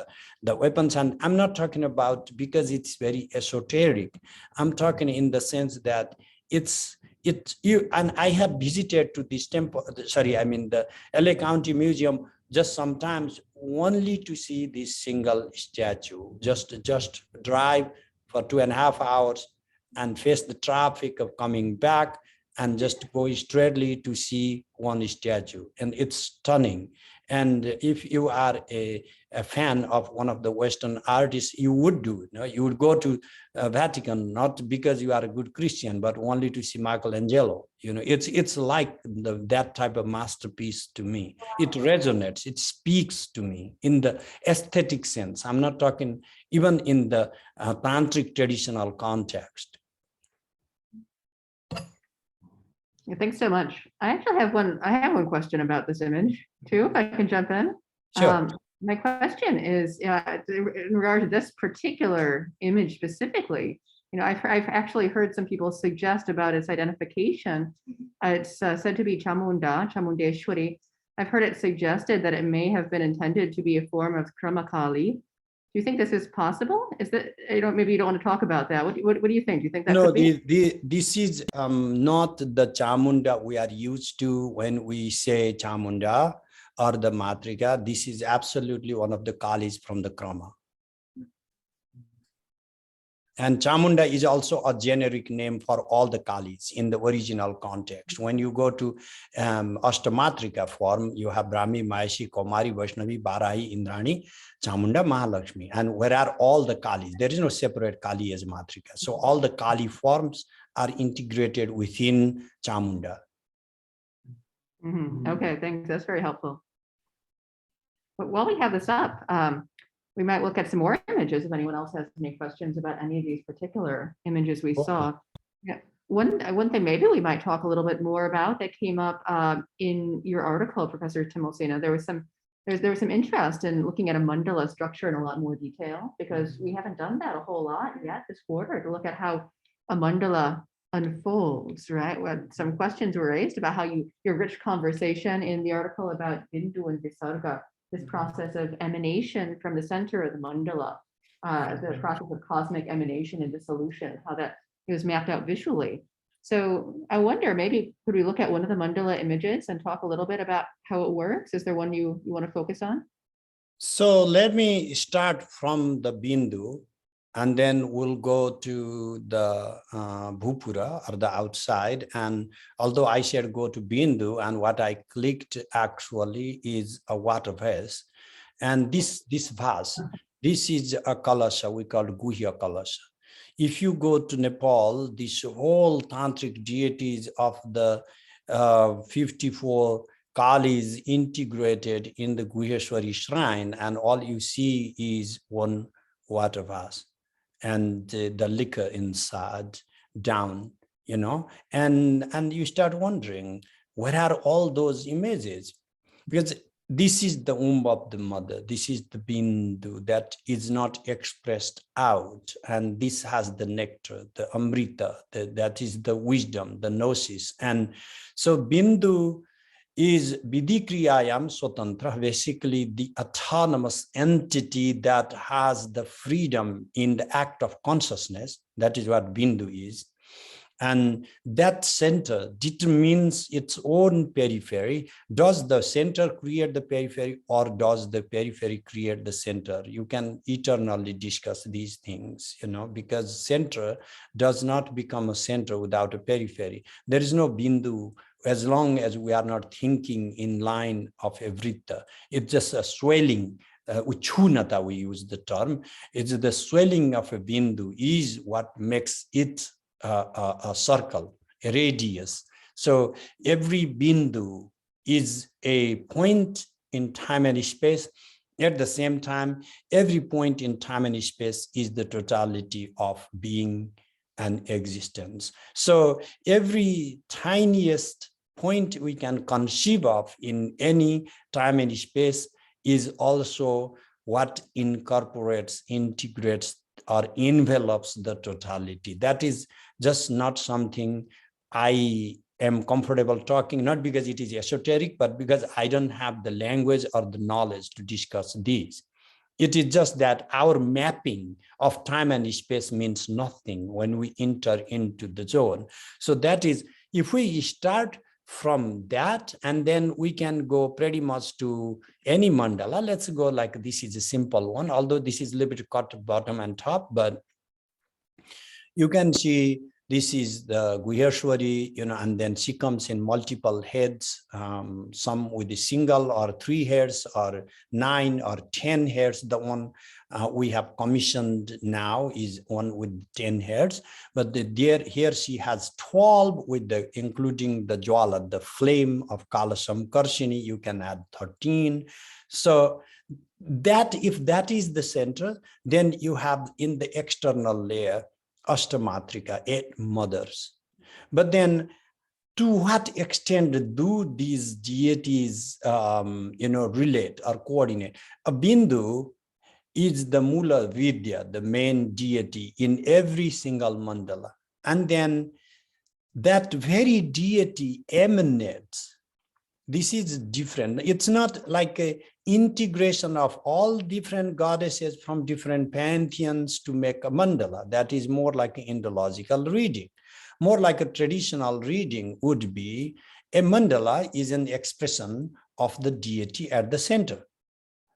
the weapons. And I'm not talking about because it's very esoteric. I'm talking in the sense that and I have visited to this temple, the LA County Museum just sometimes only to see this single statue, just drive for 2.5 hours and face the traffic of coming back and just go straightly to see one statue. And it's stunning. And if you are a fan of one of the Western artists, you would do it. You would go to Vatican, not because you are a good Christian, but only to see Michelangelo. It's like that type of masterpiece to me. It resonates, it speaks to me in the aesthetic sense. I'm not talking even in the tantric traditional context. Yeah, thanks so much. I actually have one question about this image too, if I can jump in. Sure. My question is, in regard to this particular image specifically, I've actually heard some people suggest about its identification. It's said to be Chamundeshwari. I've heard it suggested that it may have been intended to be a form of Kali. Do you think this is possible? Is that, maybe you don't want to talk about that. What do you think? Do you think that No, could be? this is not the Chamunda we are used to when we say Chamunda or the Matrika. This is absolutely one of the Kalis from the Krama. And Chamunda is also a generic name for all the Kalis in the original context. When you go to Ashtamatrika form, you have Brahmi, Maheshi, Kaumari, Vaishnavi, Barahi, Indrani, Chamunda, Mahalakshmi. And where are all the Kalis? There is no separate Kali as Matrika. So all the Kali forms are integrated within Chamunda. Okay, thanks. That's very helpful. But while we have this up, we might look at some more images if anyone else has any questions about any of these particular images we saw. Yeah. One thing maybe we might talk a little bit more about that came up in your article, Professor Timalsina. There was some interest in looking at a mandala structure in a lot more detail, because we haven't done that a whole lot yet this quarter, to look at how a mandala unfolds, right? When some questions were raised about how your rich conversation in the article about Bindu and Visarga, this process of emanation from the center of the mandala, the process of cosmic emanation and dissolution, how that was mapped out visually. So I wonder, maybe could we look at one of the mandala images and talk a little bit about how it works? Is there one you want to focus on? So let me start from the Bindu, and then we'll go to the Bhupura, or the outside. And although I said go to Bindu, and what I clicked actually is a water vase. And this vase, this is a kalasha we call Guhya kalasha. If you go to Nepal, this whole tantric deities of the 54 Kali is integrated in the Guhyeshwari shrine, and all you see is one water vase and the liquor inside down, and you start wondering, where are all those images? Because this is the womb of the mother. This is the Bindu that is not expressed out. And this has the nectar, the amrita, that is the wisdom, the gnosis. And so Bindu is Vidikriyayam Swatantra, basically the autonomous entity that has the freedom in the act of consciousness. That is what Bindu is. And that center determines its own periphery. Does the center create the periphery, or does the periphery create the center? You can eternally discuss these things, because center does not become a center without a periphery. There is no Bindu as long as we are not thinking in line of a vritta. It's just a swelling. Uchunata, we use the term. It's the swelling of a Bindu is what makes it a circle, a radius. So every Bindu is a point in time and space. At the same time, every point in time and space is the totality of being and existence. So every tiniest point we can conceive of in any time and space is also what incorporates, integrates, or envelops the totality. That is just not something I am comfortable talking, not because it is esoteric, but because I don't have the language or the knowledge to discuss these. It is just that our mapping of time and space means nothing when we enter into the zone. So that is, if we start from that, and then we can go pretty much to any mandala. Let's go like this is a simple one, although this is a little bit cut bottom and top, but you can see this is the Guhyeshwari, and then she comes in multiple heads, some with a single or 3 hairs or 9 or 10 hairs. The one we have commissioned now is one with 10 hairs, but here she has 12 with including the jwala, the flame of Kalasam Karshini. You can add 13. So that, if that is the center, then you have in the external layer Ashtamatrika, 8 mothers. But then to what extent do these deities relate or coordinate? A Bindu is the Mula Vidya, the main deity in every single mandala. And then that very deity emanates. This is different. It's not like an integration of all different goddesses from different pantheons to make a mandala. That is more like an Indological reading. More like a traditional reading would be a mandala is an expression of the deity at the center.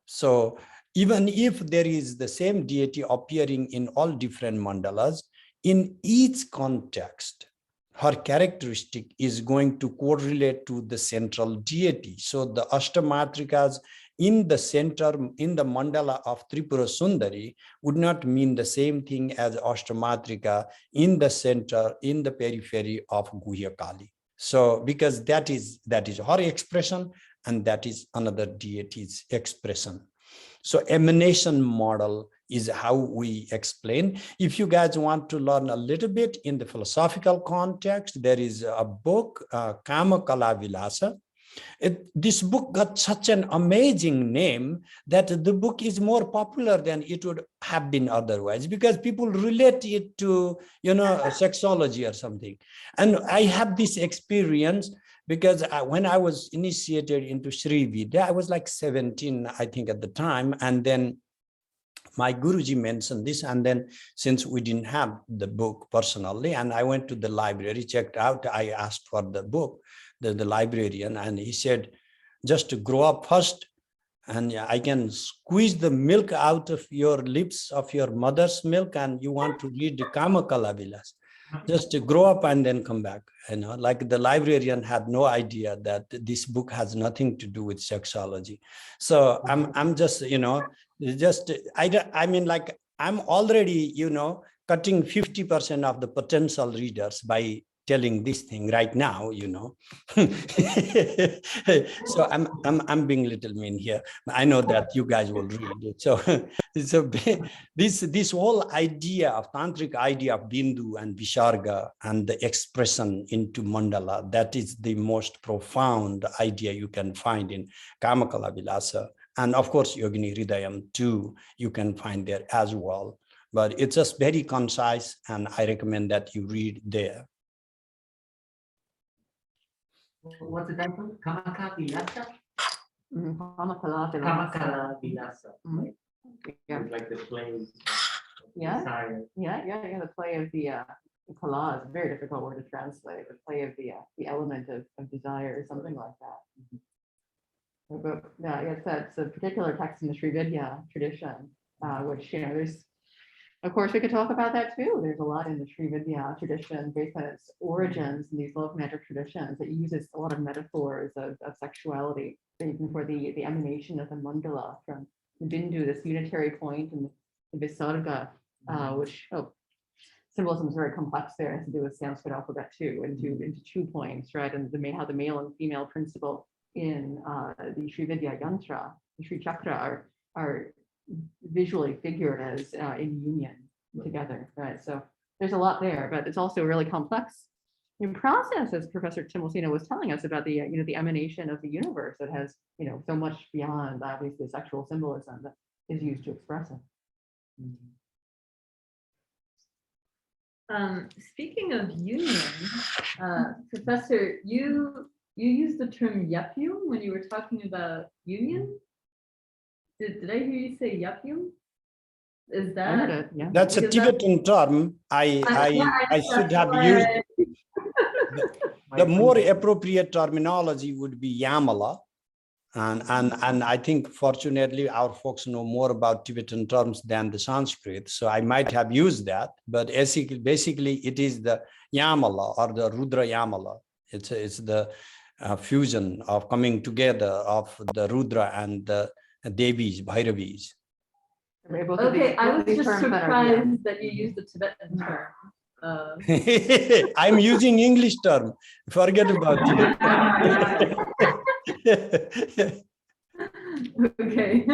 So even if there is the same deity appearing in all different mandalas, in each context, her characteristic is going to correlate to the central deity. So the Ashtamatrikas in the center, in the mandala of Tripura Sundari would not mean the same thing as Ashtamatrika in the center, in the periphery of Guhya Kali. So because that is her expression, and that is another deity's expression. So emanation model is how we explain. If you guys want to learn a little bit in the philosophical context, there is a book, Kama Kala Vilasa. This book got such an amazing name that the book is more popular than it would have been otherwise, because people relate it to, sexology or something. And I have this experience because when I was initiated into Sri Vidya, I was like 17, I think, at the time. And then my Guruji mentioned this, and then since we didn't have the book personally, and I went to the library, checked out, I asked for the book, the librarian, and he said, just to grow up first, and I can squeeze the milk out of your lips of your mother's milk, and you want to read the Kamakalavila. Just to grow up and then come back. Like the librarian had no idea that this book has nothing to do with sexuology. So I'm just, I mean, like I'm already, cutting 50% of the potential readers by telling this thing right now, So I'm being little mean here. I know that you guys will read it. So this whole idea of tantric idea of bindu and visarga and the expression into mandala, that is the most profound idea you can find in Kamakalavila. And of course, Yogini Hridayam too, you can find there as well. But it's just very concise, and I recommend that you read there. What's the title? Kamakavilasa? Kamakalavila. Kamakavilasa. Mhm. Yeah. Like the plays. Yeah. Desire. Yeah. The play of the kala is a very difficult word to translate. The play of the element of desire or something like that. But yeah, it's a particular text in the Sri Vidya tradition, which there's. Of course, we could talk about that too. There's a lot in the Sri Vidya tradition based on its origins in these Lokanatra traditions that uses a lot of metaphors of sexuality, even for the emanation of the mandala from the bindu, this unitary point, and the visarga, which symbolism is very complex there. It has to do with Sanskrit alphabet too, into 2 points, right? And how the male and female principle in the Sri Vidya yantra, the Sri chakra, are visually figured as in union together, right? So there's a lot there, but it's also really complex in process, as Professor Timalsina was telling us about the the emanation of the universe that has so much beyond obviously the sexual symbolism that is used to express it. Speaking of union, Professor, you used the term yapyum when you were talking about union. Did I hear you say yapyum? Is I heard that? it, yeah. That's a Because Tibetan term. I should have used. The more appropriate terminology would be yamala. And I think fortunately our folks know more about Tibetan terms than the Sanskrit. So I might have used that, but basically it is the yamala or the Rudra yamala. It's the fusion of coming together of the Rudra and the Devis, Bhairavis. Okay, I was just surprised that you used the Tibetan term. I'm using English term. Forget about it. Okay.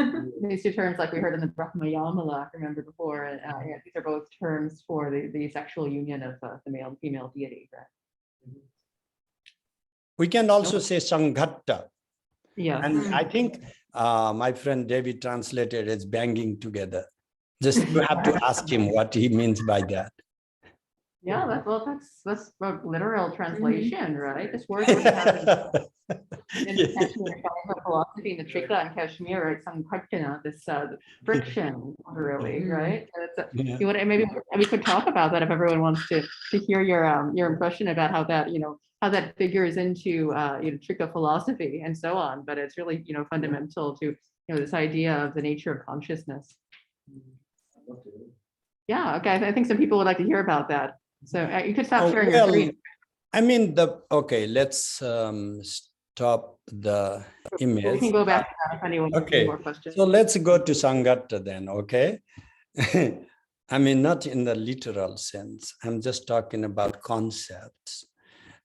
These 2 terms, like we heard in the Brahma Yamala, remember before, these are both terms for the sexual union of the male and female deity, right? We can also say Sanghatta. Yeah. And I think my friend David translated as banging together. Just you have to ask him what he means by that. Yeah, that's a literal translation, right? This word was have in the Kashmiri philosophy in the Trika and Kashmir, it's Syncretism, this friction, really, right? Yeah. You want maybe we could talk about that if everyone wants to hear your impression about how that how that figures into Trika philosophy and so on. But it's really fundamental to this idea of the nature of consciousness. Yeah, okay. I think some people would like to hear about that. So you could stop sharing your screen. I mean, let's stop the image. We can go back to that if anyone has any more questions. So let's go to Sanghatta then, okay? I mean, not in the literal sense. I'm just talking about concepts.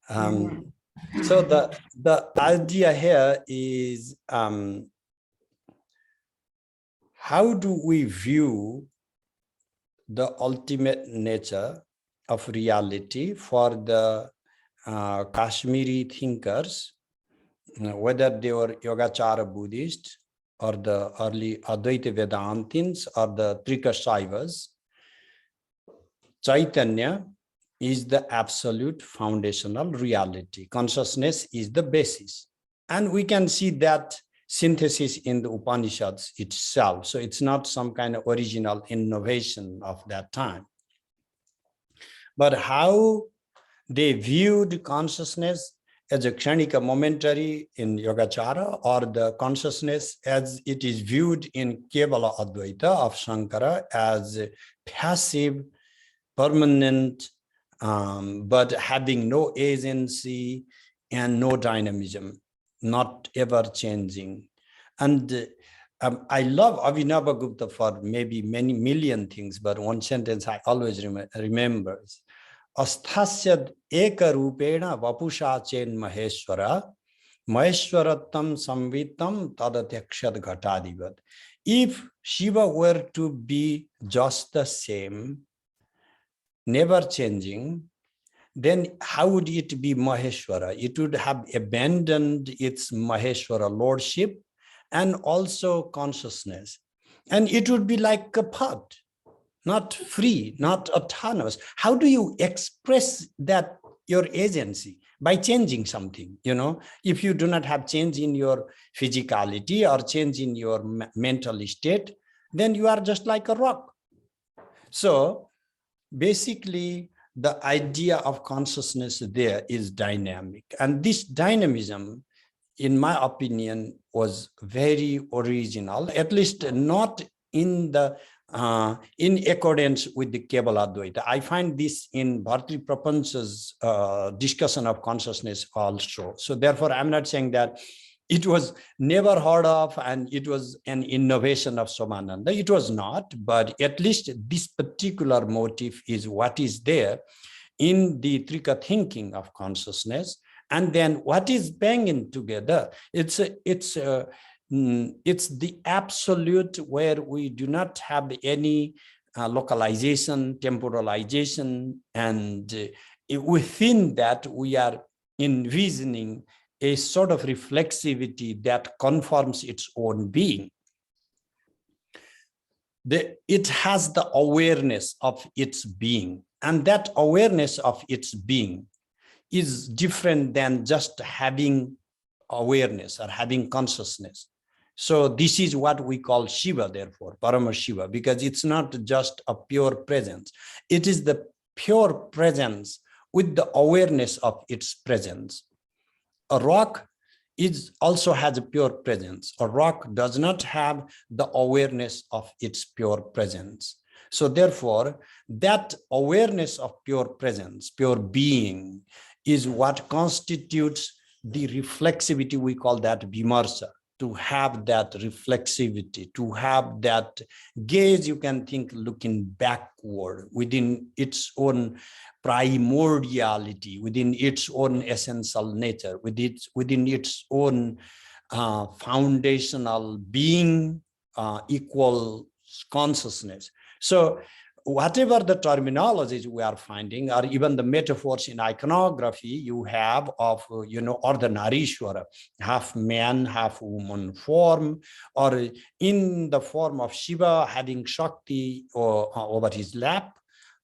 So the idea here is how do we view the ultimate nature of reality for the Kashmiri thinkers, whether they were Yogavasistha Buddhist or the early Advaita Vedantins or the Trika Shaivas. Chaitanya is the absolute foundational reality. Consciousness is the basis. And we can see that synthesis in the Upanishads itself. So it's not some kind of original innovation of that time. But how they viewed consciousness as a kshanika, momentary in Yogavasistha, or the consciousness as it is viewed in Kevala Advaita of Shankara as passive, permanent, but having no agency and no dynamism, not ever changing. And I love Abhinavagupta for maybe many million things, but one sentence I always remember. Asthasya eka rupena vapusha chen maheshwara maheshwarattam samvitam tadatyakshad ghatadivat. If Shiva were to be just the same, never changing, then how would it be Maheshwara? It would have abandoned its Maheshwara lordship and also consciousness. And it would be like a pot, not free, not autonomous. How do you express that your agency? By changing something, if you do not have change in your physicality or change in your mental state, then you are just like a rock. So basically, the idea of consciousness there is dynamic. And this dynamism, in my opinion, was very original, at least not in the in accordance with the Kevala Advaita. I find this in Bharati Prapancha's discussion of consciousness also. So therefore, I'm not saying that it was never heard of and it was an innovation of Somananda. It was not, but at least this particular motif is what is there in the Trika thinking of consciousness. And then what is banging together? It's the absolute where we do not have any localization, temporalization, and within that we are envisioning a sort of reflexivity that conforms its own being. It has the awareness of its being, and that awareness of its being is different than just having awareness or having consciousness. So this is what we call Shiva, therefore, Parama Shiva, because it's not just a pure presence. It is the pure presence with the awareness of its presence. A rock also has a pure presence. A rock does not have the awareness of its pure presence. So therefore, that awareness of pure presence, pure being, is what constitutes the reflexivity. We call that vimarsa. To have that reflexivity, to have that gaze, you can think looking backward within its own primordiality, within its own essential nature, within its own foundational being, equal consciousness. So whatever the terminologies we are finding, or even the metaphors in iconography you have of, Ardhanarishwara, half man, half woman form, or in the form of Shiva having Shakti over his lap,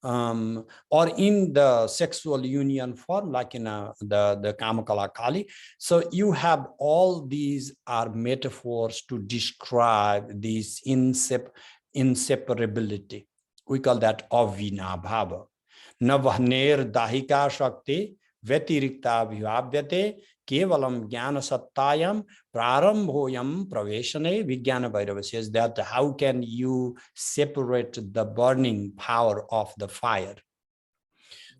or in the sexual union form, like in the Kamakala Kali. So you have all these are metaphors to describe this inseparability. We call that avina bhava. Navahner dahika shakti vyatirikta vibhavyate kevalam jnana sattayam prarambhoyam praveshane. Vijnana Bhairava says that how can you separate the burning power of the fire?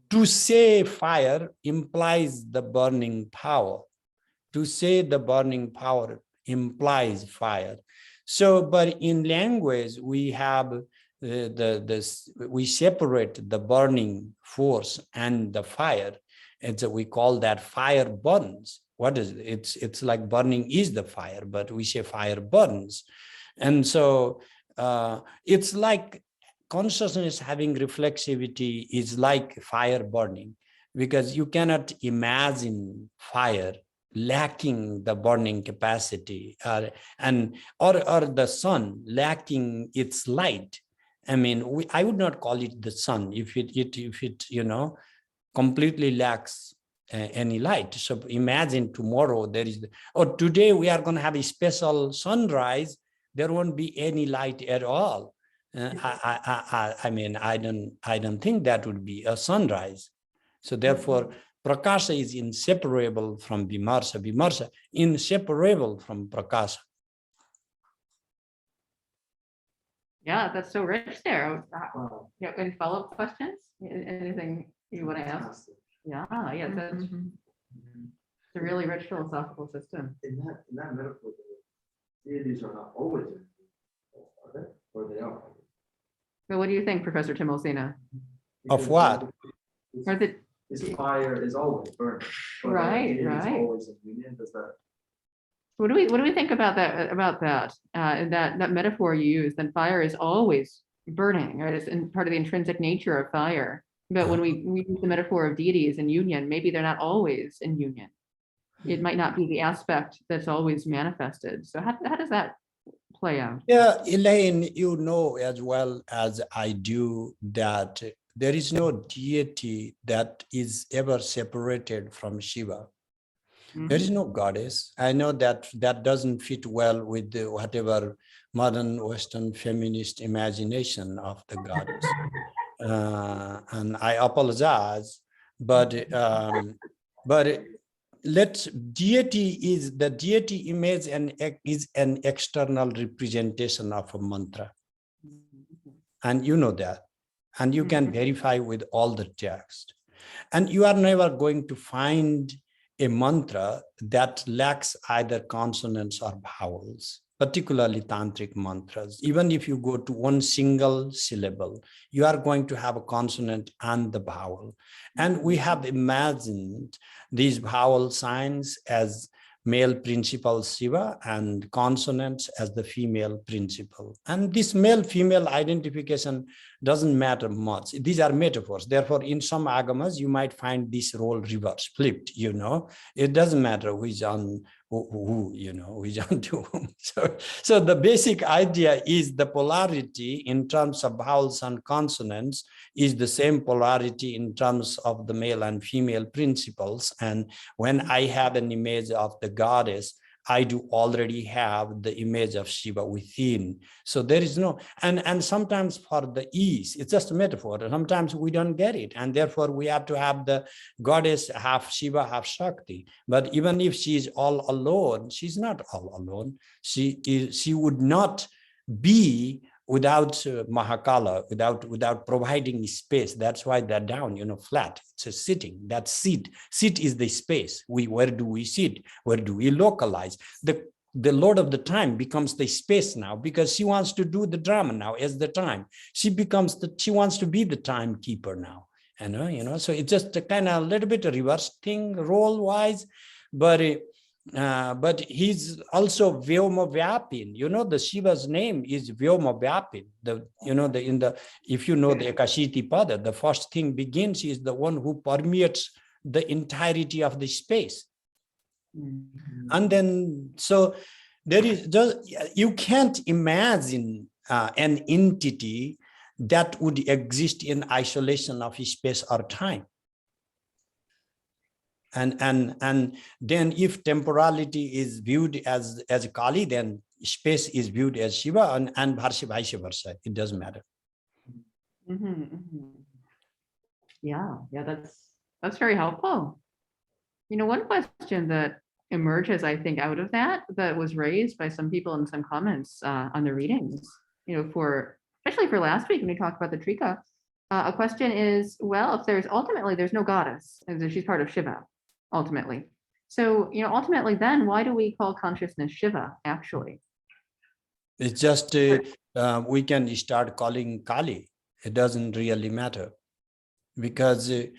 To say fire implies the burning power. To say the burning power implies fire. So, but in language, we have we separate the burning force and the fire, and so we call that fire burns. What is it? It's like burning is the fire, but we say fire burns. And so it's like consciousness having reflexivity is like fire burning, because you cannot imagine fire lacking the burning capacity, or the sun lacking its light. I mean, I would not call it the sun if it completely lacks any light. So imagine tomorrow today we are going to have a special sunrise. There won't be any light at all. I mean, I don't think that would be a sunrise. So therefore, Prakasha is inseparable from Vimarsha. Vimarsha inseparable from Prakasha. Yeah, that's so rich there. Yeah, any follow-up questions? Anything you want to ask? Yeah, yeah, that's it's a really rich philosophical system. In that metaphor, the deities are not always in, are they? Or they are? But what do you think, Professor Timalsina? Of what? Or the, This fire is always burning. or the Right, deity is right. Always in union. Does that? what do we think about that, that metaphor you use? Then fire is always burning, right? It's part of the intrinsic nature of fire. But when we use the metaphor of deities in union, maybe they're not always in union. It might not be the aspect that's always manifested. So how does that play out? Yeah, Elaine, you know as well as I do that there is no deity that is ever separated from Shiva. There is no goddess. I know that that doesn't fit well with the, whatever modern Western feminist imagination of the goddess. And I apologize, but deity is the deity image and is an external representation of a mantra. And you know that. And you can verify with all the text. And you are never going to find a mantra that lacks either consonants or vowels, particularly tantric mantras. Even if you go to one single syllable, you are going to have a consonant and the vowel. And we have imagined these vowel signs as male principal Shiva and consonants as the female principal. And this male-female identification doesn't matter much. These are metaphors. Therefore, in some agamas, you might find this role reversed, flipped, you know. It doesn't matter which on who, you know, which on to whom. So the basic idea is the polarity in terms of vowels and consonants is the same polarity in terms of the male and female principles. And when I have an image of the goddess, I do already have the image of Shiva within. So there is no, and sometimes for the ease, it's just a metaphor. Sometimes we don't get it. And therefore we have to have the goddess half Shiva, half Shakti. But even if she is all alone, she's not all alone. She would not be without Mahakala, without providing space. That's why they're down, you know, flat. It's a sitting. That's sit. Sit is the space. Where do we sit? Where do we localize? The Lord of the time becomes the space now because she wants to do the drama now as the time. She wants to be the timekeeper now. You know. So it's just a kind of a little bit a reverse thing role-wise, but he's also Vyoma Vyapin. You know, the Shiva's name is Vyoma Vyapin. If you know the Ekashiti Pada, the first thing begins is the one who permeates the entirety of the space. And then, so there is just, you can't imagine an entity that would exist in isolation of space or time. And then if temporality is viewed as Kali, then space is viewed as Shiva and vice versa. It doesn't matter. Yeah, that's very helpful. You know, one question that emerges, I think, out of that was raised by some people in some comments on the readings, you know, especially for last week when we talked about the Trika, a question is, well, if there's no goddess, and she's part of Shiva, ultimately. So, you know, ultimately then why do we call consciousness Shiva, actually? It's just, we can start calling Kali. It doesn't really matter because it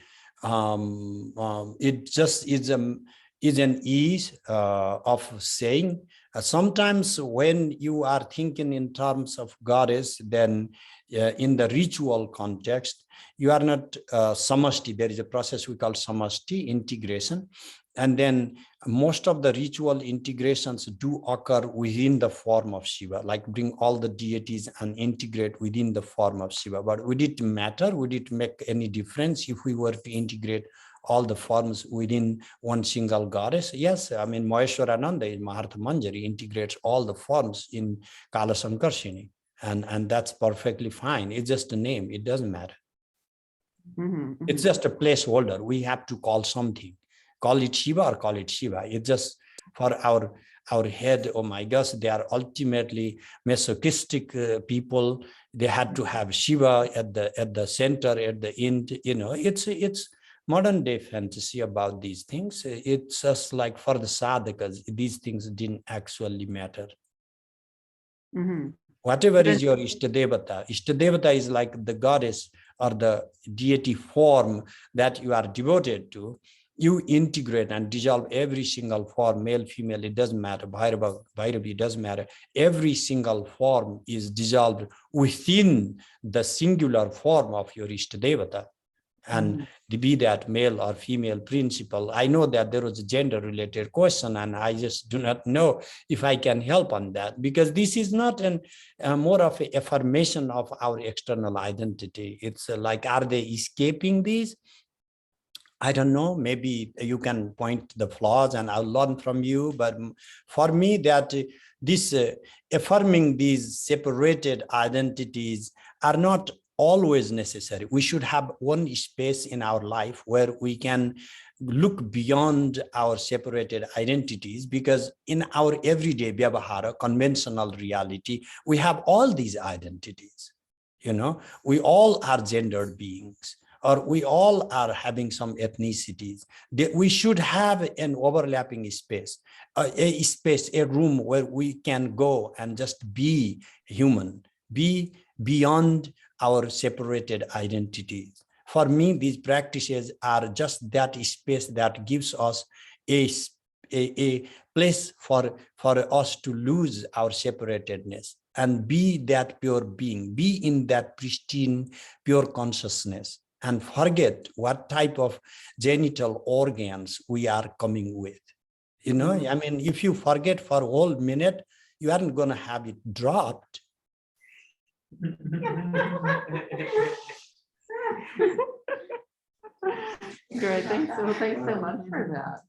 just is an ease of saying. Sometimes when you are thinking in terms of goddess, then in the ritual context, you are not samashti. There is a process we call samashti, integration. And then most of the ritual integrations do occur within the form of Shiva, like bring all the deities and integrate within the form of Shiva. But would it matter? Would it make any difference if we were to integrate all the forms within one single goddess? Yes, I mean, Maheshwarananda in Mahartha Manjari integrates all the forms in Kala Sankarshini, and that's perfectly fine. It's just a name. It doesn't matter. It's just a placeholder. We have to call something, call it Shiva or call it Shiva. It's just for our head. Oh my gosh, they are ultimately masochistic people. They had to have Shiva at the center, at the end. You know, it's modern day fantasy about these things. It's just like for the sadhakas, these things didn't actually matter. Whatever is your Ishtadevata. Ishtadevata is like the goddess or the deity form that you are devoted to. You integrate and dissolve every single form, male, female, it doesn't matter, Bhairava, Bhairavi, it doesn't matter. Every single form is dissolved within the singular form of your Ishtadevata. And be that male or female principle. I know that there was a gender related question and I just do not know if I can help on that, because this is not more of an affirmation of our external identity. It's like, are they escaping these? I don't know, maybe you can point the flaws and I'll learn from you. But for me, that this affirming these separated identities are not always necessary. We should have one space in our life where we can look beyond our separated identities, because in our everyday vyavahara, conventional reality, we have all these identities. You know, we all are gendered beings, or we all are having some ethnicities. We should have an overlapping space, a room where we can go and just be human, be beyond our separated identities. For me, these practices are just that space that gives us a place for us to lose our separatedness and be that pure being, be in that pristine, pure consciousness, and forget what type of genital organs we are coming with. You know, I mean, if you forget for a whole minute, you aren't going to have it dropped. Great, thanks so much for that.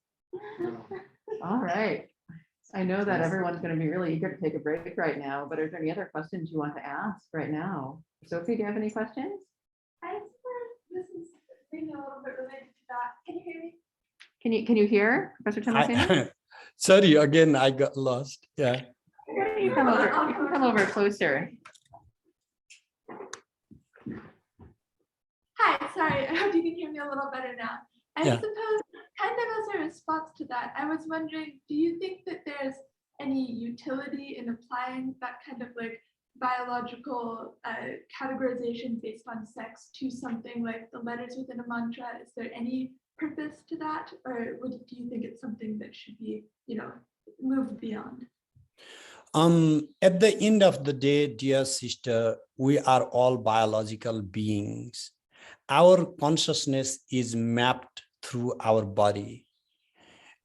All right. I know that everyone's going to be really eager to take a break right now, but are there any other questions you want to ask right now? Sophie, do you have any questions? This is maybe a little bit related to that. Can you hear me? Can you hear Professor Timalsina? Sorry, again, I got lost. Yeah. Why don't you come over? You can come over closer. Hi, sorry, I hope you can hear me a little better now. I Yeah. suppose, kind of as a response to that, I was wondering, do you think that there's any utility in applying that kind of like biological categorization based on sex to something like the letters within a mantra? Is there any purpose to that, or do you think it's something that should be, you know, moved beyond? At the end of the day, dear sister, we are all biological beings. Our consciousness is mapped through our body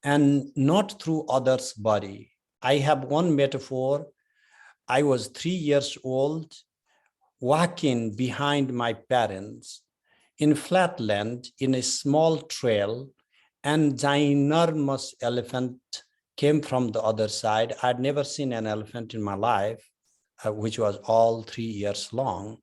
and not through others' body. I have one metaphor. I was 3 years old, walking behind my parents in flatland in a small trail, and ginormous elephant came from the other side. I'd never seen an elephant in my life, which was all 3 years long.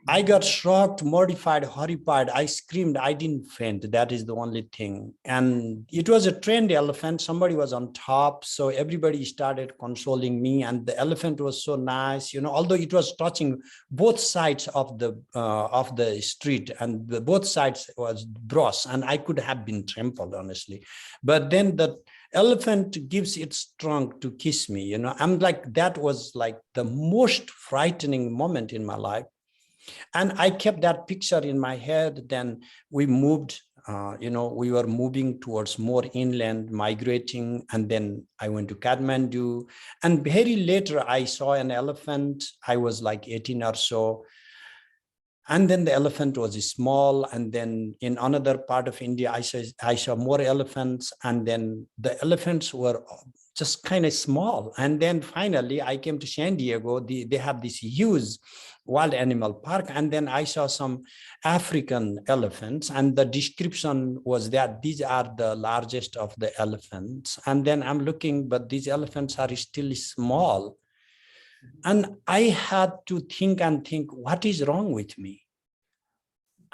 I got shocked, mortified, horrified. I screamed. I didn't faint. That is the only thing. And it was a trained elephant. Somebody was on top. So everybody started consoling me. And the elephant was so nice, you know, although it was touching both sides of the street, and both sides was brush, and I could have been trampled, honestly. But then the elephant gives its trunk to kiss me, you know. I'm like, that was like the most frightening moment in my life. And I kept that picture in my head. Then we moved, you know, we were moving towards more inland, migrating. And then I went to Kathmandu. And very later, I saw an elephant. I was like 18 or so. And then the elephant was small. And then in another part of India, I saw more elephants. And then the elephants were just kind of small. And then finally, I came to San Diego. They have this huge wild animal park. And then I saw some African elephants. And the description was that these are the largest of the elephants. And then I'm looking, but these elephants are still small. And I had to think, what is wrong with me?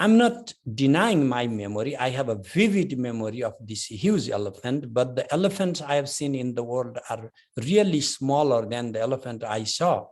I'm not denying my memory. I have a vivid memory of this huge elephant, but the elephants I have seen in the world are really smaller than the elephant I saw.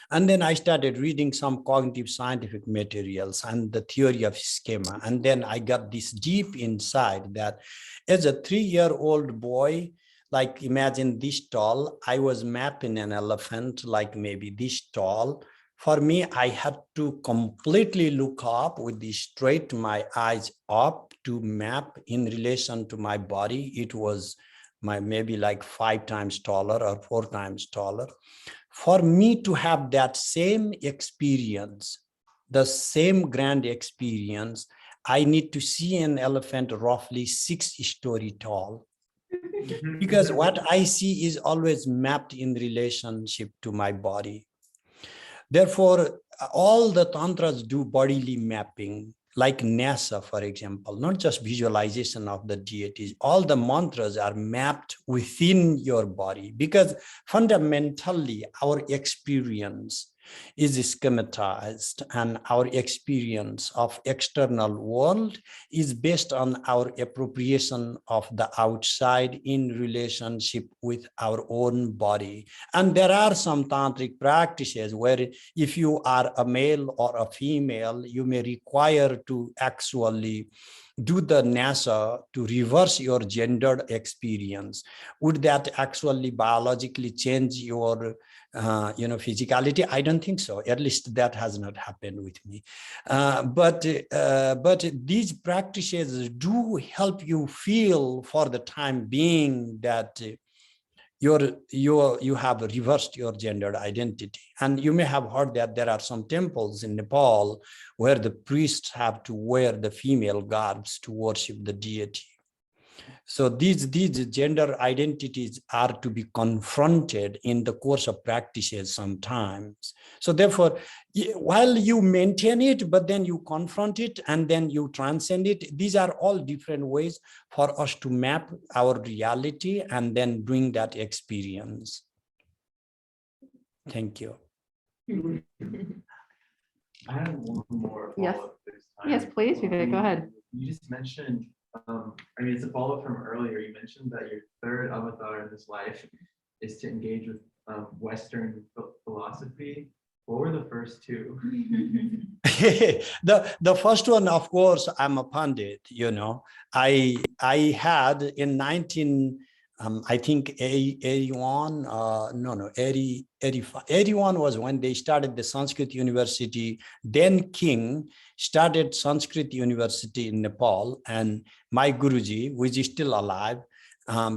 And then I started reading some cognitive scientific materials and the theory of schema. And then I got this deep insight that as a 3-year-old boy, like imagine this tall, I was mapping an elephant like maybe this tall. For me, I had to completely look up with the straight my eyes up to map in relation to my body. It was maybe like 5 times taller or 4 times taller. For me to have that same experience, the same grand experience, I need to see an elephant roughly 6 stories tall. Because what I see is always mapped in relationship to my body. Therefore, all the tantras do bodily mapping, like NASA, for example, not just visualization of the deities. All the mantras are mapped within your body because fundamentally our experience is schematized and our experience of external world is based on our appropriation of the outside in relationship with our own body. And there are some tantric practices where if you are a male or a female, you may require to actually do the NASA to reverse your gendered experience. Would that actually biologically change your physicality? I don't think so. At least that has not happened with me. But these practices do help you feel for the time being that you have reversed your gendered identity. And you may have heard that there are some temples in Nepal where the priests have to wear the female garbs to worship the deity. So these gender identities are to be confronted in the course of practices sometimes. So therefore, while you maintain it, but then you confront it and then you transcend it, these are all different ways for us to map our reality and then bring that experience. Thank you. I have one more Yes. follow-up this time. Yes, please, Vivek, go ahead. You just mentioned, it's a follow-up from earlier. You mentioned that your third avatar in this life is to engage with Western philosophy. What were the first two? The first one, of course, I'm a Pandit, I had in 81, 81 was when they started the Sanskrit University. Then King started Sanskrit University in Nepal, and my Guruji, which is still alive,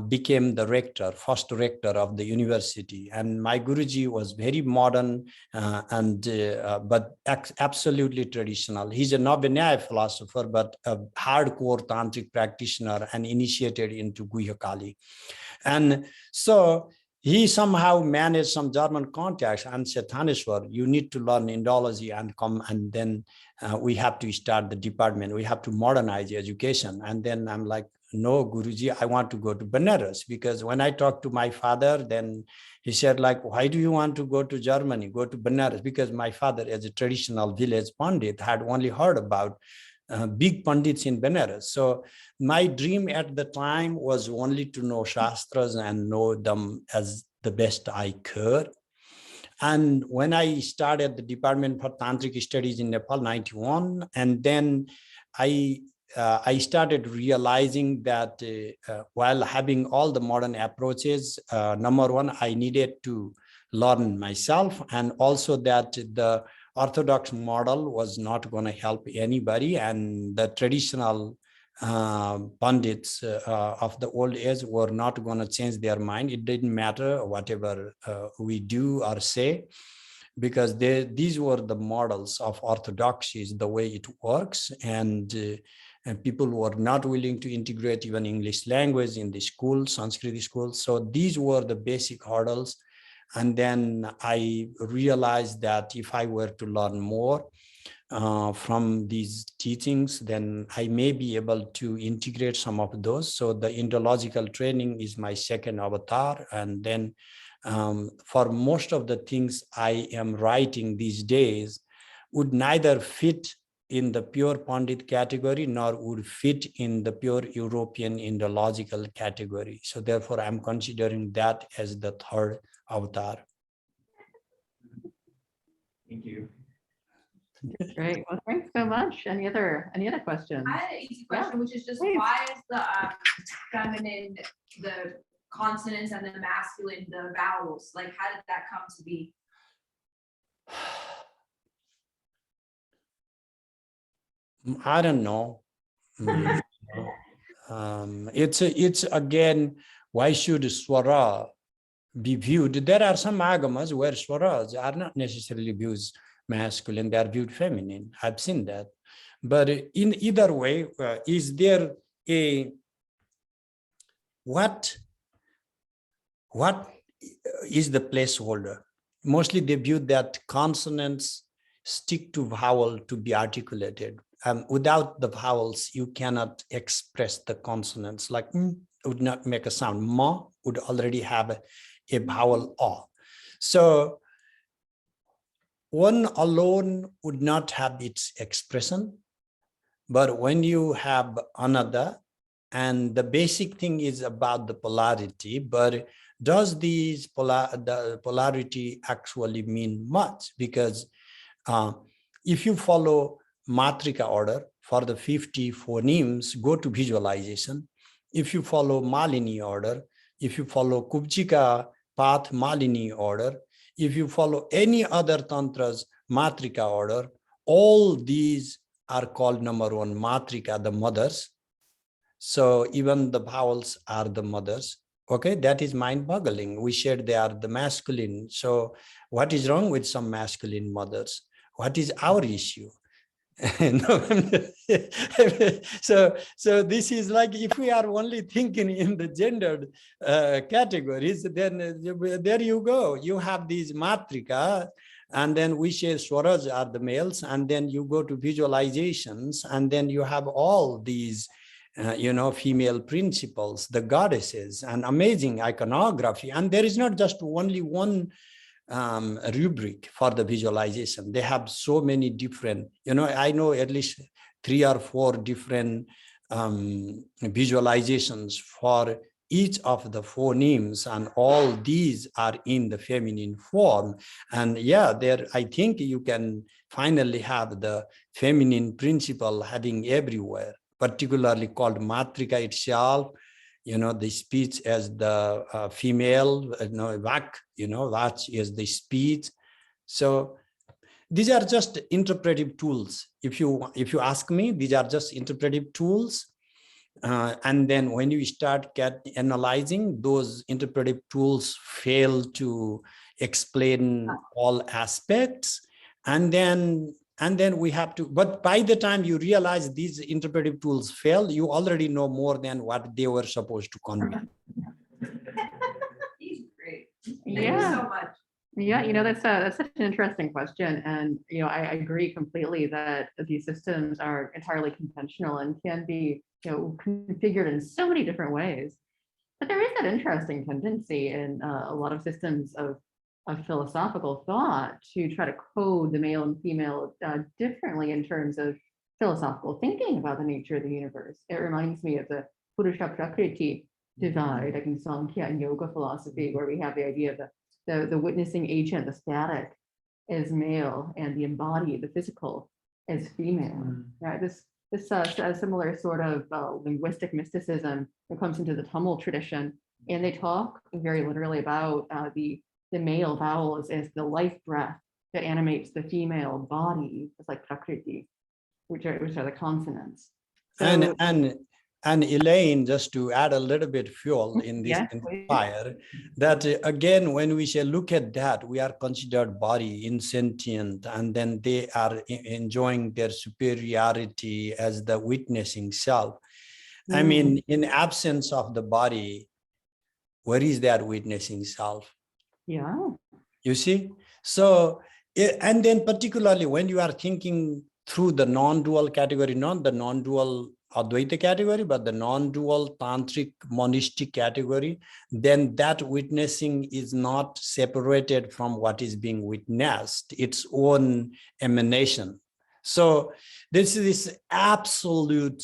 became the rector, first rector of the university. And my Guruji was very modern but absolutely traditional. He's a Navya philosopher, but a hardcore tantric practitioner and initiated into Guhya Kali. And so he somehow managed some German contacts and said, Sthaneshwar, you need to learn Indology and come, and then we have to start the department. We have to modernize education. And then I'm like, no, Guruji, I want to go to Benares, because when I talked to my father, then he said, like, why do you want to go to Germany? Go to Benares, because my father, as a traditional village Pandit, had only heard about big Pandits in Benares. So my dream at the time was only to know Shastras and know them as the best I could. And when I started the Department for Tantric Studies in Nepal, 91, and then I started realizing that while having all the modern approaches, number one, I needed to learn myself, and also that the Orthodox model was not going to help anybody, and the traditional Pandits of the old age were not going to change their mind. It didn't matter whatever we do or say, because these were the models of orthodoxy, the way it works, and people were not willing to integrate even English language in the schools, Sanskrit schools. So these were the basic hurdles. And then I realized that if I were to learn more from these teachings, then I may be able to integrate some of those. So the Indological training is my second avatar. And then for most of the things I am writing these days would neither fit in the pure Pandit category, nor would fit in the pure European Indological category. So therefore, I'm considering that as the third avatar. Thank you. Great. Well, thanks so much. Any other questions? I had an easy question, which is just please. why is the feminine, the consonants, and the masculine, the vowels? Like, how did that come to be? I don't know. It's again, why should swara be viewed? There are some agamas where swaras are not necessarily viewed masculine, they are viewed feminine. I've seen that. But in either way, is there a what is the placeholder? Mostly they view that consonants stick to vowel to be articulated. Without the vowels, you cannot express the consonants. Like would not make a sound. Ma would already have a vowel a. So one alone would not have its expression. But when you have another, and the basic thing is about the polarity, but does the polarity actually mean much? Because if you follow Matrika order for the 50 phonemes, go to visualization. If you follow Malini order, if you follow Kubchika path Malini order, if you follow any other tantras Matrika order, all these are called number one Matrika, the mothers. So even the vowels are the mothers. Okay, that is mind-boggling. We said they are the masculine. So what is wrong with some masculine mothers? What is our issue? So this is like, if we are only thinking in the gendered categories, then there you go. You have these matrika, and then we say swaras are the males, and then you go to visualizations, and then you have all these female principles, the goddesses, and amazing iconography. And there is not just only one rubric for the visualization. They have so many different, I know at least 3 or 4 different visualizations for each of the phonemes, and all these are in the feminine form. And yeah, there, I think you can finally have the feminine principle having everywhere, particularly called matrika itself. The speech as the female, vak, vach is the speech. So these are just interpretive tools. If you ask me, these are just interpretive tools. And then when you start analyzing, those interpretive tools fail to explain all aspects. And then we have to, but by the time you realize these interpretive tools fail, you already know more than what they were supposed to convey. He's great. Thank Yeah. you so much. Yeah, that's such an interesting question. And, I agree completely that these systems are entirely conventional and can be, configured in so many different ways. But there is that interesting tendency in a lot of systems of philosophical thought to try to code the male and female differently in terms of philosophical thinking about the nature of the universe. It reminds me of the Purusha Prakriti divide, like in Sankhya and yoga philosophy, where we have the idea of the witnessing agent, the static, is male, and the embodied, the physical, is female. Right? This similar sort of linguistic mysticism that comes into the Tamil tradition, and they talk very literally about the male vowels as the life breath that animates the female body. It's like prakriti, which are the consonants. So, and Elaine, just to add a little bit fuel in this fire, that again, when we say look at that, we are considered body insentient, and then they are enjoying their superiority as the witnessing self. I mean, in absence of the body, where is that witnessing self? Yeah. You see? So, and then particularly when you are thinking through the non-dual category, not the non-dual Advaita category, but the non-dual tantric monistic category, then that witnessing is not separated from what is being witnessed, its own emanation. So this is this absolute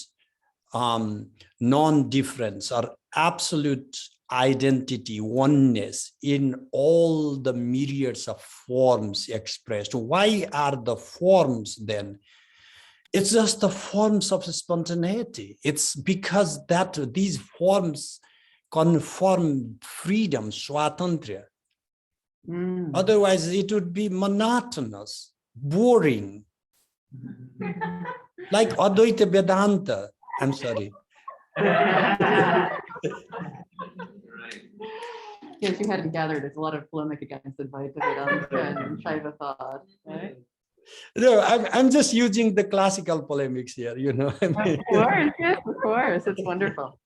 non-difference or absolute identity, oneness in all the myriads of forms expressed. Why are the forms then? It's just the forms of spontaneity. It's because that these forms conform freedom, swatantrya. Otherwise, it would be monotonous, boring. Like Advaita Vedanta. I'm sorry. Yes, you hadn't gathered, there's a lot of polemic against Advaita Vedanta and Shaiva thought, right? No, I'm just using the classical polemics here, you know. I mean, Of course, yes, of course, it's wonderful.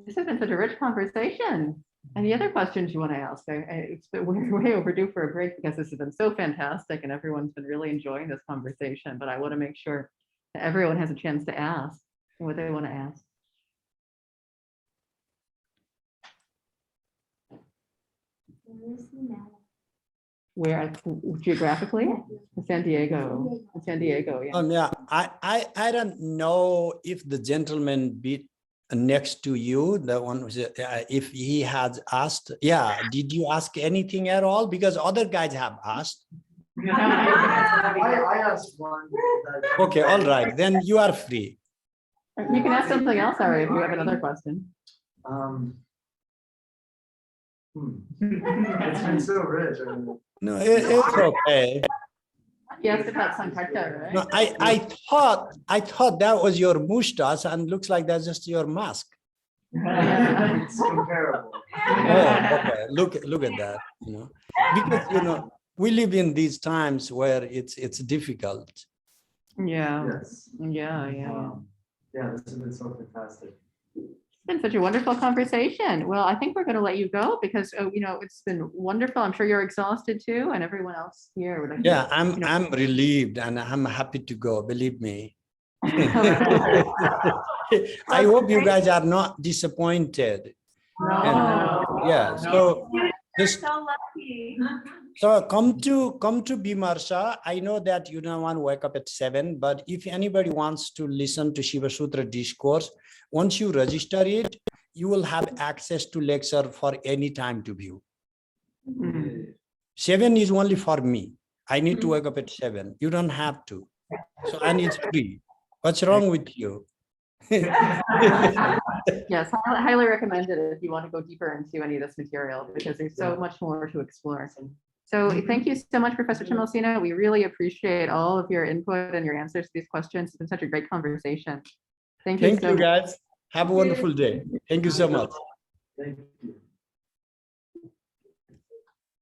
This has been such a rich conversation. Any other questions you want to ask? We're way overdue for a break because this has been so fantastic and everyone's been really enjoying this conversation, but I want to make sure that everyone has a chance to ask what they want to ask. Where geographically? San Diego. San Diego, yeah. yeah, I don't know if the gentleman next to you, the one who's, if he has asked, yeah, did you ask anything at all? Because other guys have asked. I asked one. Okay, all right, then you are free. You can ask something else, Ari, if you have another question. It's been so rich. I mean, No, it's okay. He asked about Sankharta, right? No, I thought that was your mustache and looks like that's just your mask. it's comparable. Oh, okay. Look at that, you know, because, you know, we live in these times where it's difficult. Yeah, Yes. yeah. Yeah, this has been so fantastic. It's been such a wonderful conversation. Well, I think we're going to let you go because, you know, it's been wonderful. I'm sure you're exhausted too, and everyone else here. Would Yeah, I'm relieved and I'm happy to go, believe me. I hope you guys are not disappointed. No. Yeah, so just So lucky. so come to Bimarsha. I know that you don't want to wake up at 7, but if anybody wants to listen to Shiva Sutra discourse, once you register it, you will have access to lecture for any time to view. 7 is only for me. I need to wake up at 7. You don't have to. So, and it's free. What's wrong with you? Yes, I highly recommend it if you want to go deeper into any of this material because there's so much more to explore. So thank you so much, Professor Timalsina. We really appreciate all of your input and your answers to these questions. It's been such a great conversation. Thank you Thank so you, much. guys. Have a wonderful day. Thank you so much. Thank you.